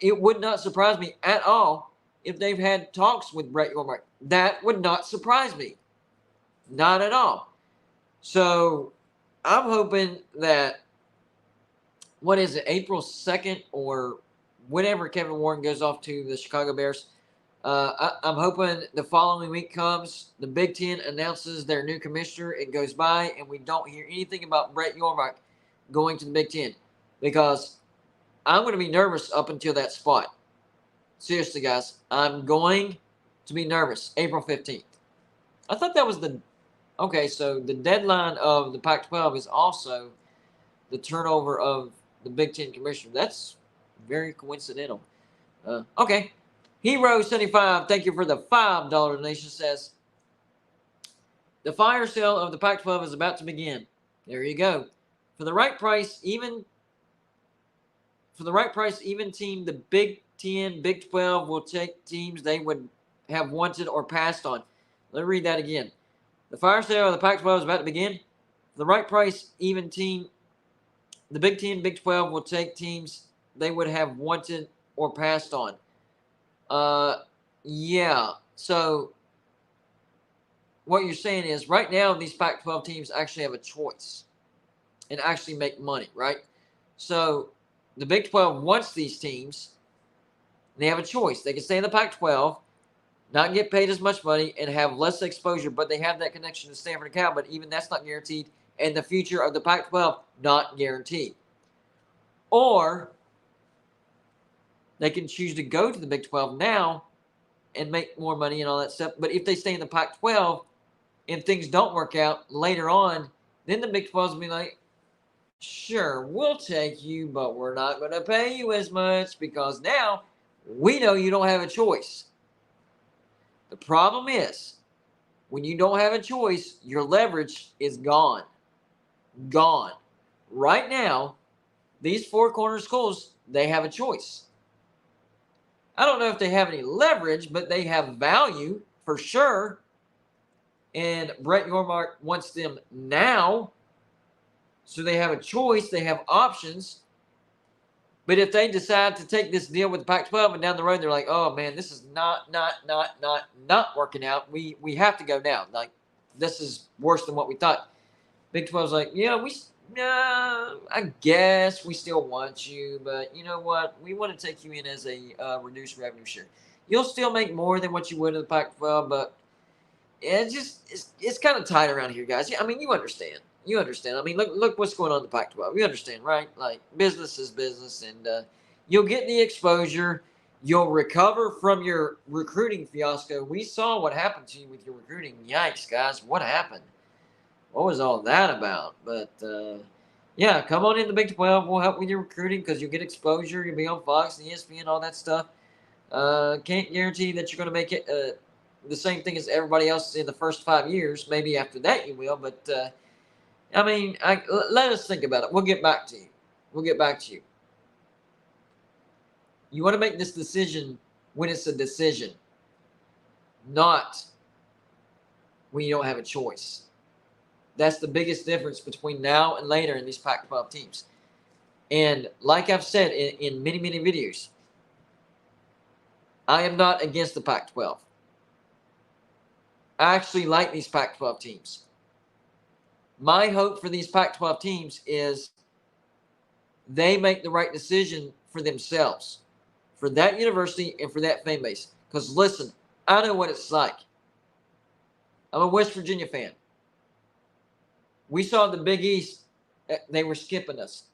It would not surprise me at all if they've had talks with Brett Yormark. That would not surprise me. Not at all. So I'm hoping that, April 2nd or whenever Kevin Warren goes off to the Chicago Bears, I'm hoping the following week comes, the Big Ten announces their new commissioner, it goes by, and we don't hear anything about Brett Yormark going to the Big Ten. Because I'm going to be nervous up until that spot. Seriously, guys, I'm going to be nervous. April 15th. I thought that was so the deadline of the Pac-12 is also the turnover of the Big Ten commissioner. That's very coincidental. Okay. Hero75, thank you for the $5 donation, says, the fire sale of the Pac-12 is about to begin. There you go. For the right price, even team, the Big 10, Big 12 will take teams they would have wanted or passed on. Let me read that again. The fire sale of the Pac-12 is about to begin. For the right price, even team, the Big 10, Big 12 will take teams they would have wanted or passed on. Yeah. So what you're saying is right now these Pac-12 teams actually have a choice and actually make money, right? So the Big 12 wants these teams. They have a choice. They can stay in the Pac-12, not get paid as much money, and have less exposure, but they have that connection to Stanford and Cal, but even that's not guaranteed, and the future of the Pac-12 not guaranteed. Or they can choose to go to the Big 12 now and make more money and all that stuff, but if they stay in the Pac-12 and things don't work out later on, then the Big 12 will be like, sure, we'll take you, but we're not going to pay you as much because now we know you don't have a choice. The problem is, when you don't have a choice, your leverage is gone. Gone. Right now, these four corner schools, they have a choice. I don't know if they have any leverage, but they have value for sure. And Brett Yormark wants them now. So they have a choice. They have options. But if they decide to take this deal with the Pac-12 and down the road, they're like, oh, man, this is not working out. We have to go now. Like, this is worse than what we thought. Big 12's like, yeah, I guess we still want you. But you know what? We want to take you in as a reduced revenue share. You'll still make more than what you would in the Pac-12, but it's kind of tight around here, guys. Yeah, I mean, you understand. I mean, look what's going on in the Pac-12. You understand, right? Like, business is business, and you'll get the exposure. You'll recover from your recruiting fiasco. We saw what happened to you with your recruiting. Yikes, guys. What happened? What was all that about? But, yeah, come on in the Big 12. We'll help with your recruiting because you'll get exposure. You'll be on Fox and ESPN, all that stuff. Can't guarantee that you're going to make it the same thing as everybody else in the first 5 years. Maybe after that you will, but I mean, let us think about it. We'll get back to you. You want to make this decision when it's a decision, not when you don't have a choice. That's the biggest difference between now and later in these Pac-12 teams. And like I've said in many, many videos, I am not against the Pac-12. I actually like these Pac-12 teams. My hope for these Pac-12 teams is they make the right decision for themselves, for that university and for that fan base. Because listen, I know what it's like. I'm a West Virginia fan. We saw the Big East. They were skipping us.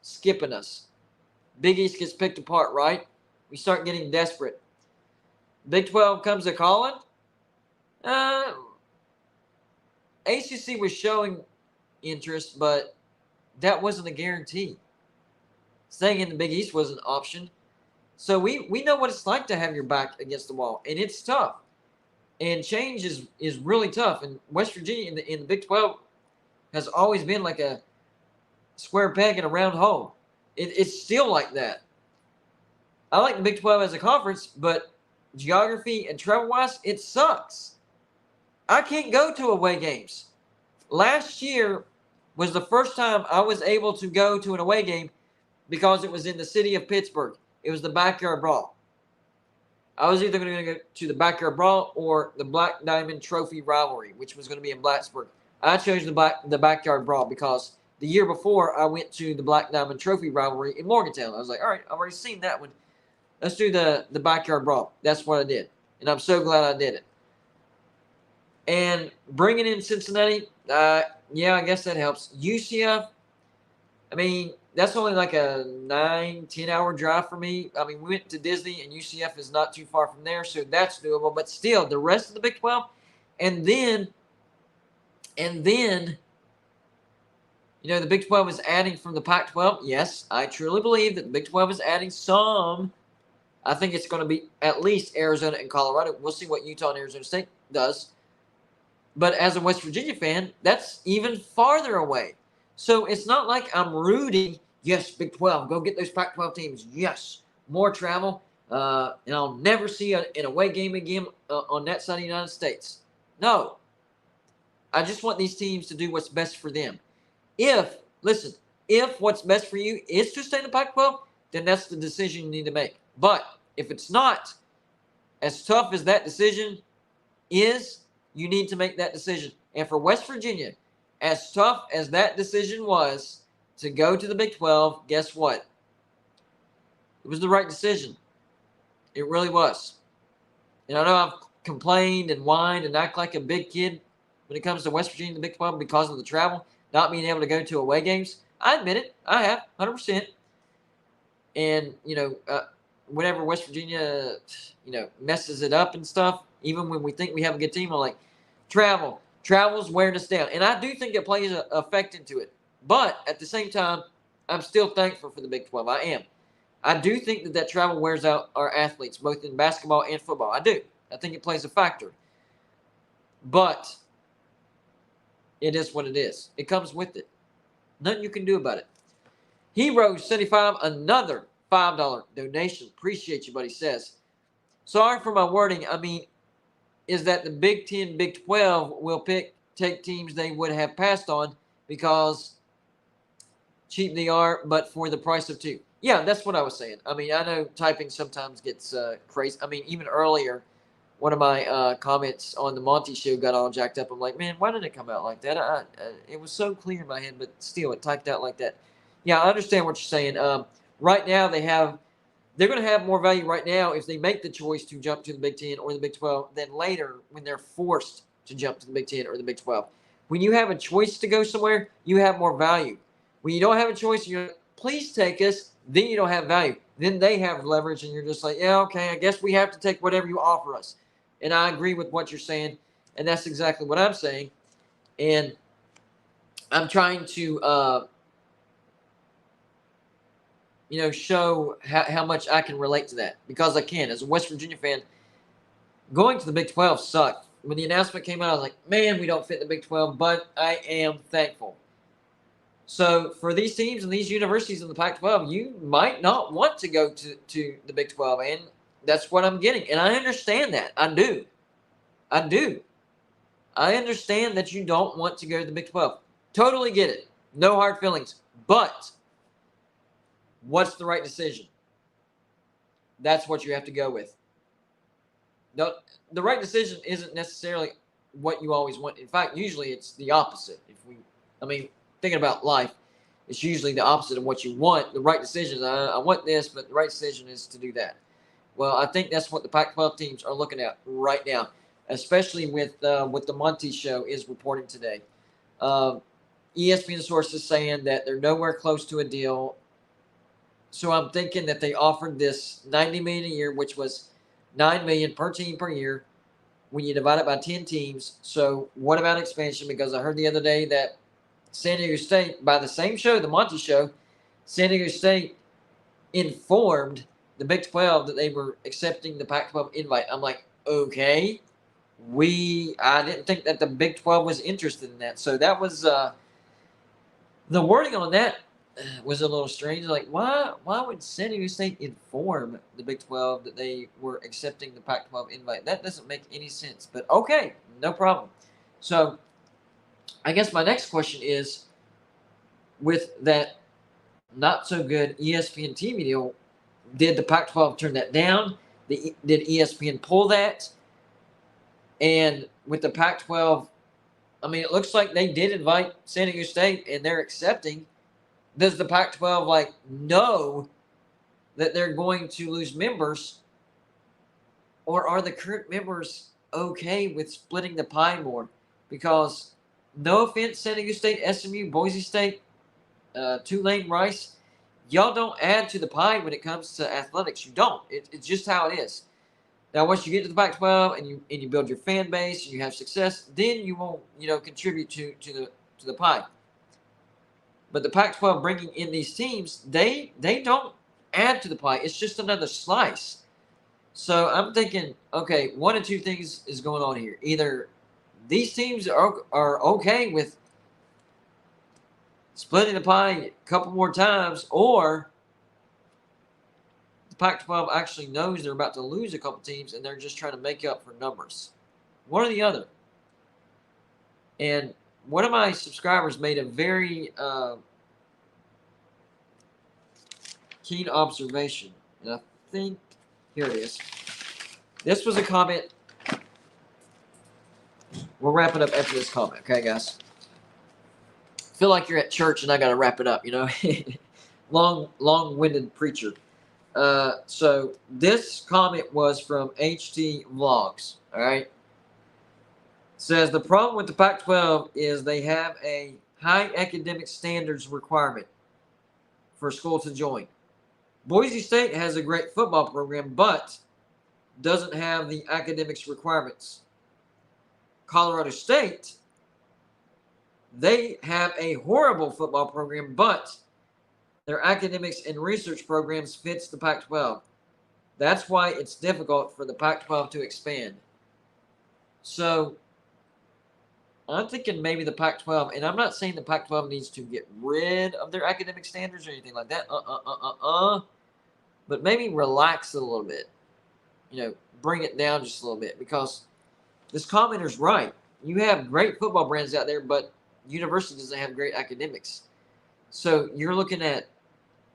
Big East gets picked apart, right? We start getting desperate. Big 12 comes to calling. ACC was showing interest, but that wasn't a guarantee. Staying in the Big East was an option. So we know what it's like to have your back against the wall, and it's tough. And change is really tough. And West Virginia in the Big 12 has always been like a square peg in a round hole. It's still like that. I like the Big 12 as a conference, but geography and travel-wise, it sucks. I can't go to away games. Last year was the first time I was able to go to an away game because it was in the city of Pittsburgh. It was the Backyard Brawl. I was either going to go to the Backyard Brawl or the Black Diamond Trophy Rivalry, which was going to be in Blacksburg. I chose the Backyard Brawl because the year before I went to the Black Diamond Trophy Rivalry in Morgantown. I was like, all right, I've already seen that one. Let's do the Backyard Brawl. That's what I did. And I'm so glad I did it. And bringing in Cincinnati, yeah, I guess that helps. UCF, I mean, that's only like a 9-10 hour drive for me. I mean, we went to Disney, and UCF is not too far from there, so that's doable. But still, the rest of the Big 12, and then, you know, the Big 12 is adding from the Pac-12. Yes, I truly believe that the Big 12 is adding some. I think it's going to be at least Arizona and Colorado. We'll see what Utah and Arizona State does. But as a West Virginia fan, that's even farther away. So it's not like I'm rooting, yes, Big 12, go get those Pac 12 teams. Yes, more travel. And I'll never see an away game again on that side of the United States. No. I just want these teams to do what's best for them. Listen, if what's best for you is to stay in the Pac 12, then that's the decision you need to make. But if it's not, as tough as that decision is, you need to make that decision. And for West Virginia, as tough as that decision was to go to the Big 12, guess what? It was the right decision. It really was. And I know I've complained and whined and act like a big kid when it comes to West Virginia and the Big 12 because of the travel, not being able to go to away games. I admit it. I have, 100%. And, whenever West Virginia, messes it up and stuff, even when we think we have a good team, I'm like, travel's wearing us down. And I do think it plays an effect into it. But at the same time, I'm still thankful for the Big 12. I am. I do think that travel wears out our athletes, both in basketball and football. I do. I think it plays a factor. But it is what it is. It comes with it. Nothing you can do about it. Hero75, another $5 donation. Appreciate you, buddy. Says, sorry for my wording. I mean, is that the Big 10, Big 12 will take teams they would have passed on because cheap they are, but for the price of two. Yeah, that's what I was saying. I mean, I know typing sometimes gets crazy. I mean, even earlier, one of my comments on the Monty show got all jacked up. I'm like, man, why did it come out like that? It was so clear in my head, but still, it typed out like that. Yeah, I understand what you're saying. Right now, they're going to have more value right now if they make the choice to jump to the Big 10 or the Big 12 than later when they're forced to jump to the Big 10 or the Big 12. When you have a choice to go somewhere, you have more value. When you don't have a choice, you're like, please take us, then you don't have value. Then they have leverage, and you're just like, yeah, okay, I guess we have to take whatever you offer us. And I agree with what you're saying, and that's exactly what I'm saying. And I'm trying to, show how much I can relate to that, because I can. As a West Virginia fan, going to the Big 12 sucked. When the announcement came out, I was like, man, we don't fit the Big 12, but I am thankful. So for these teams and these universities in the Pac-12, you might not want to go to the Big 12, and that's what I'm getting. And I understand that. I do. I understand that you don't want to go to the Big 12. Totally get it. No hard feelings. But what's the right decision? That's what you have to go with. The right decision isn't necessarily what you always want. In fact, usually it's the opposite. Thinking about life, it's usually the opposite of what you want. The right decision is, I want this, but the right decision is to do that. Well, I think that's what the Pac-12 teams are looking at right now, especially with what the Monty show is reporting today. ESPN sources saying that they're nowhere close to a deal. So I'm thinking that they offered this $90 million a year, which was $9 million per team per year when you divide it by 10 teams. So what about expansion? Because I heard the other day that San Diego State, by the same show, the Monty show, San Diego State informed the Big 12 that they were accepting the Pac-12 invite. I'm like, okay, I didn't think that the Big 12 was interested in that. So that was the wording on that was a little strange. Like, why would San Diego State inform the Big 12 that they were accepting the Pac-12 invite? That doesn't make any sense. But okay, no problem. So I guess my next question is, with that not so good ESPN TV deal, did the Pac-12 turn that down? Did ESPN pull that? And with the Pac-12, it looks like they did invite San Diego State and they're accepting. Does the Pac-12 know that they're going to lose members, or are the current members okay with splitting the pie more? Because no offense, San Diego State, SMU, Boise State, Tulane, Rice, y'all don't add to the pie when it comes to athletics. You don't. It's just how it is. Now, once you get to the Pac-12 and you build your fan base and you have success, then you won't contribute to the pie. But the Pac-12 bringing in these teams, they don't add to the pie. It's just another slice. So I'm thinking, okay, one of two things is going on here. Either these teams are okay with splitting the pie a couple more times, or the Pac-12 actually knows they're about to lose a couple teams and they're just trying to make up for numbers. One or the other. And one of my subscribers made a very keen observation. And I think, here it is. This was a comment. We'll wrap it up after this comment, okay, guys? I feel like you're at church and I got to wrap it up, you know? Long-winded preacher. So this comment was from HT Vlogs, all right? It says, the problem with the Pac-12 is they have a high academic standards requirement for school to join. Boise State has a great football program, but doesn't have the academics requirements. Colorado State, they have a horrible football program, but their academics and research programs fits the Pac-12. That's why it's difficult for the Pac-12 to expand. So I'm thinking maybe the Pac-12, and I'm not saying the Pac-12 needs to get rid of their academic standards or anything like that. But maybe relax it a little bit. You know, bring it down just a little bit, because this commenter's right. You have great football brands out there, but university doesn't have great academics. So you're looking at,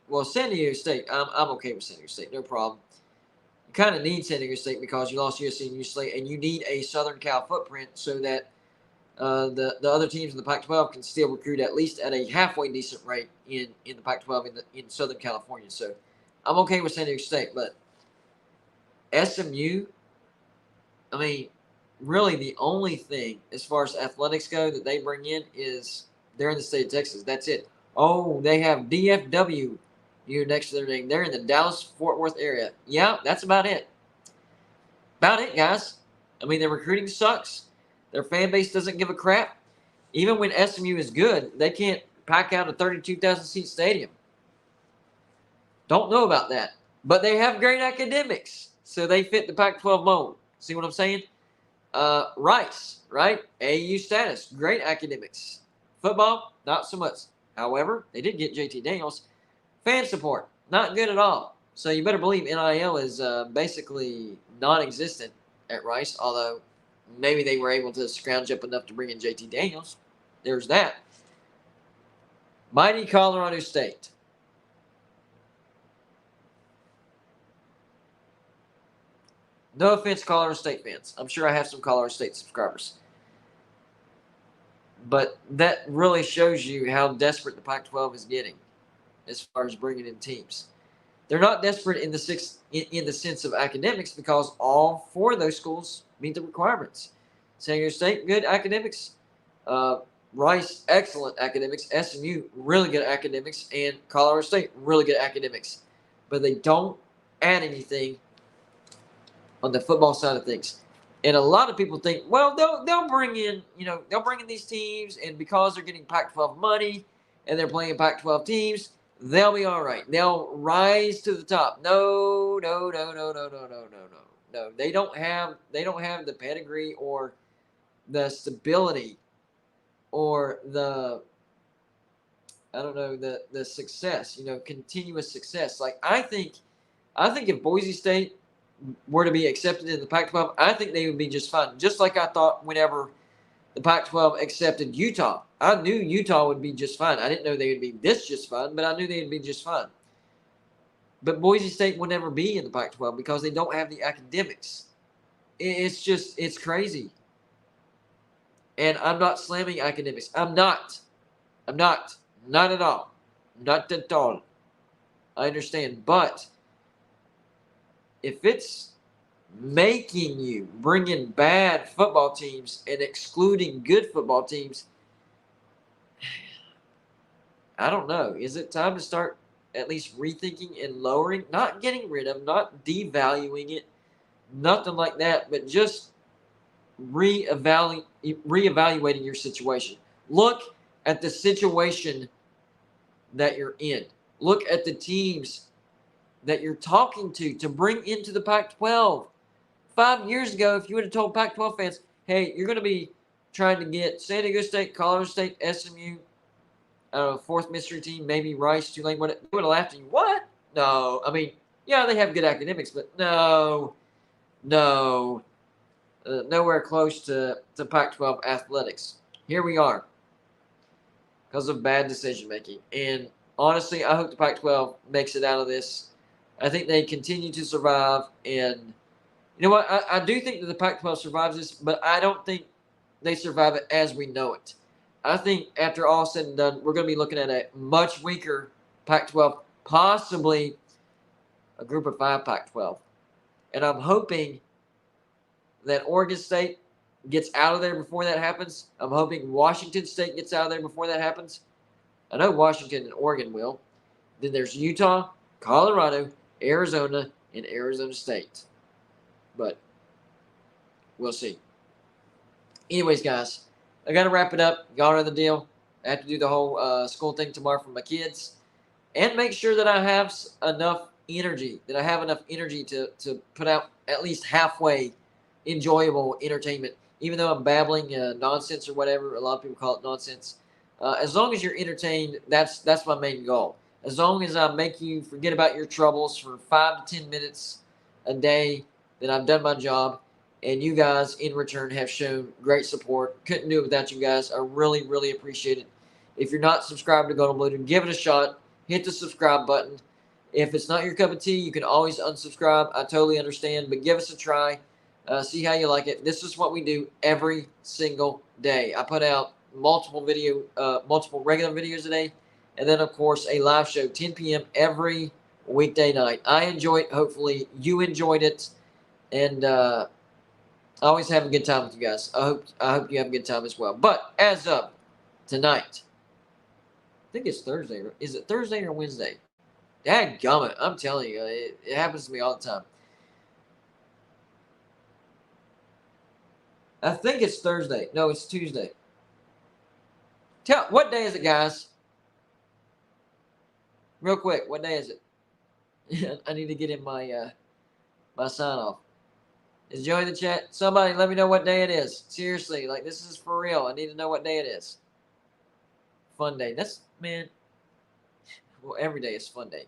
well, San Diego State. I'm okay with San Diego State, no problem. You kind of need San Diego State because you lost USC and UCLA, and you need a Southern Cal footprint so that the other teams in the Pac-12 can still recruit at least at a halfway decent rate in the Pac-12 in Southern California. So I'm okay with San Diego State, but SMU, I mean, really the only thing as far as athletics go that they bring in is they're in the state of Texas. That's it. Oh, they have DFW next to their name. They're in the Dallas-Fort Worth area. Yeah, that's about it. About it, guys. I mean, their recruiting sucks. Their fan base doesn't give a crap. Even when SMU is good, they can't pack out a 32,000-seat stadium. Don't know about that. But they have great academics, so they fit the Pac-12 mold. See what I'm saying? Rice, right? AU status, great academics. Football, not so much. However, they did get JT Daniels. Fan support, not good at all. So you better believe NIL is basically non-existent at Rice, although maybe they were able to scrounge up enough to bring in JT Daniels. There's that. Mighty Colorado State. No offense, Colorado State fans. I'm sure I have some Colorado State subscribers. But that really shows you how desperate the Pac-12 is getting as far as bringing in teams. They're not desperate in the sense of academics, because all four of those schools meet the requirements. San Diego State, good academics. Rice, excellent academics. SMU, really good academics. And Colorado State, really good academics. But they don't add anything on the football side of things. And a lot of people think, well, they'll bring in these teams, and because they're getting Pac-12 money and they're playing Pac-12 teams, they'll be all right. They'll rise to the top. No. They don't have the pedigree or the stability or the success, continuous success. Like I think if Boise State were to be accepted in the Pac-12, I think they would be just fine. Just like I thought whenever the Pac-12 accepted Utah. I knew Utah would be just fine. I didn't know they would be this just fine, but I knew they would be just fine. But Boise State will never be in the Pac-12 because they don't have the academics. It's crazy. And I'm not slamming academics. I'm not. Not at all. Not at all. I understand. But if it's making you bring in bad football teams and excluding good football teams, I don't know. Is it time to start at least rethinking and lowering, not getting rid of, not devaluing it, nothing like that, but just reevaluating your situation. Look at the situation that you're in. Look at the teams that you're talking to bring into the Pac-12. 5 years ago, if you would have told Pac-12 fans, hey, you're going to be trying to get San Diego State, Colorado State, SMU, I don't know, fourth mystery team, maybe Rice, Tulane, they would have laughed at you. What? No. I mean, yeah, they have good academics, but no, no, nowhere close to Pac-12 athletics. Here we are because of bad decision making. And honestly, I hope the Pac-12 makes it out of this. I think they continue to survive. And you know what? I do think that the Pac-12 survives this, but I don't think they survive it as we know it. I think after all said and done, we're going to be looking at a much weaker Pac-12, possibly a group of 5 Pac-12. And I'm hoping that Oregon State gets out of there before that happens. I'm hoping Washington State gets out of there before that happens. I know Washington and Oregon will. Then there's Utah, Colorado, Arizona, and Arizona State. But we'll see. Anyways, guys, I got to wrap it up. Y'all know the deal. I have to do the whole school thing tomorrow for my kids. And make sure that I have enough energy, to put out at least halfway enjoyable entertainment. Even though I'm babbling nonsense or whatever, a lot of people call it nonsense. As long as you're entertained, that's my main goal. As long as I make you forget about your troubles for 5 to 10 minutes a day, then I've done my job. And you guys, in return, have shown great support. Couldn't do it without you guys. I really, really appreciate it. If you're not subscribed to Golden Blue, give it a shot. Hit the subscribe button. If it's not your cup of tea, you can always unsubscribe. I totally understand, but give us a try. See how you like it. This is what we do every single day. I put out multiple regular videos a day, and then, of course, a live show, 10 p.m. every weekday night. I enjoy it. Hopefully, you enjoyed it. And I always have a good time with you guys. I hope you have a good time as well. But as of tonight, I think it's Thursday. Is it Thursday or Wednesday? Dadgummit. I'm telling you, it happens to me all the time. I think it's Thursday. No, it's Tuesday. What day is it, guys? Real quick, what day is it? I need to get in my my sign off. Is Joey in the chat? Somebody let me know what day it is. Seriously, like, this is for real. I need to know what day it is. Fun day. Man. Well, every day is fun day.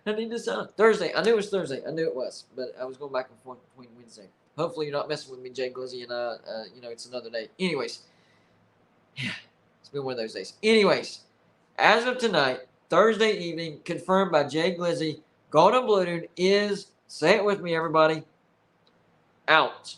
I need to sign up. Thursday. I knew it was Thursday. I knew it was. But I was going back and forth between Wednesday. Hopefully you're not messing with me, Jay Glizzy, and it's another day. Anyways. Yeah. It's been one of those days. Anyways. As of tonight, Thursday evening, confirmed by Jay Glizzy, Golden Blue is, say it with me, everybody, out.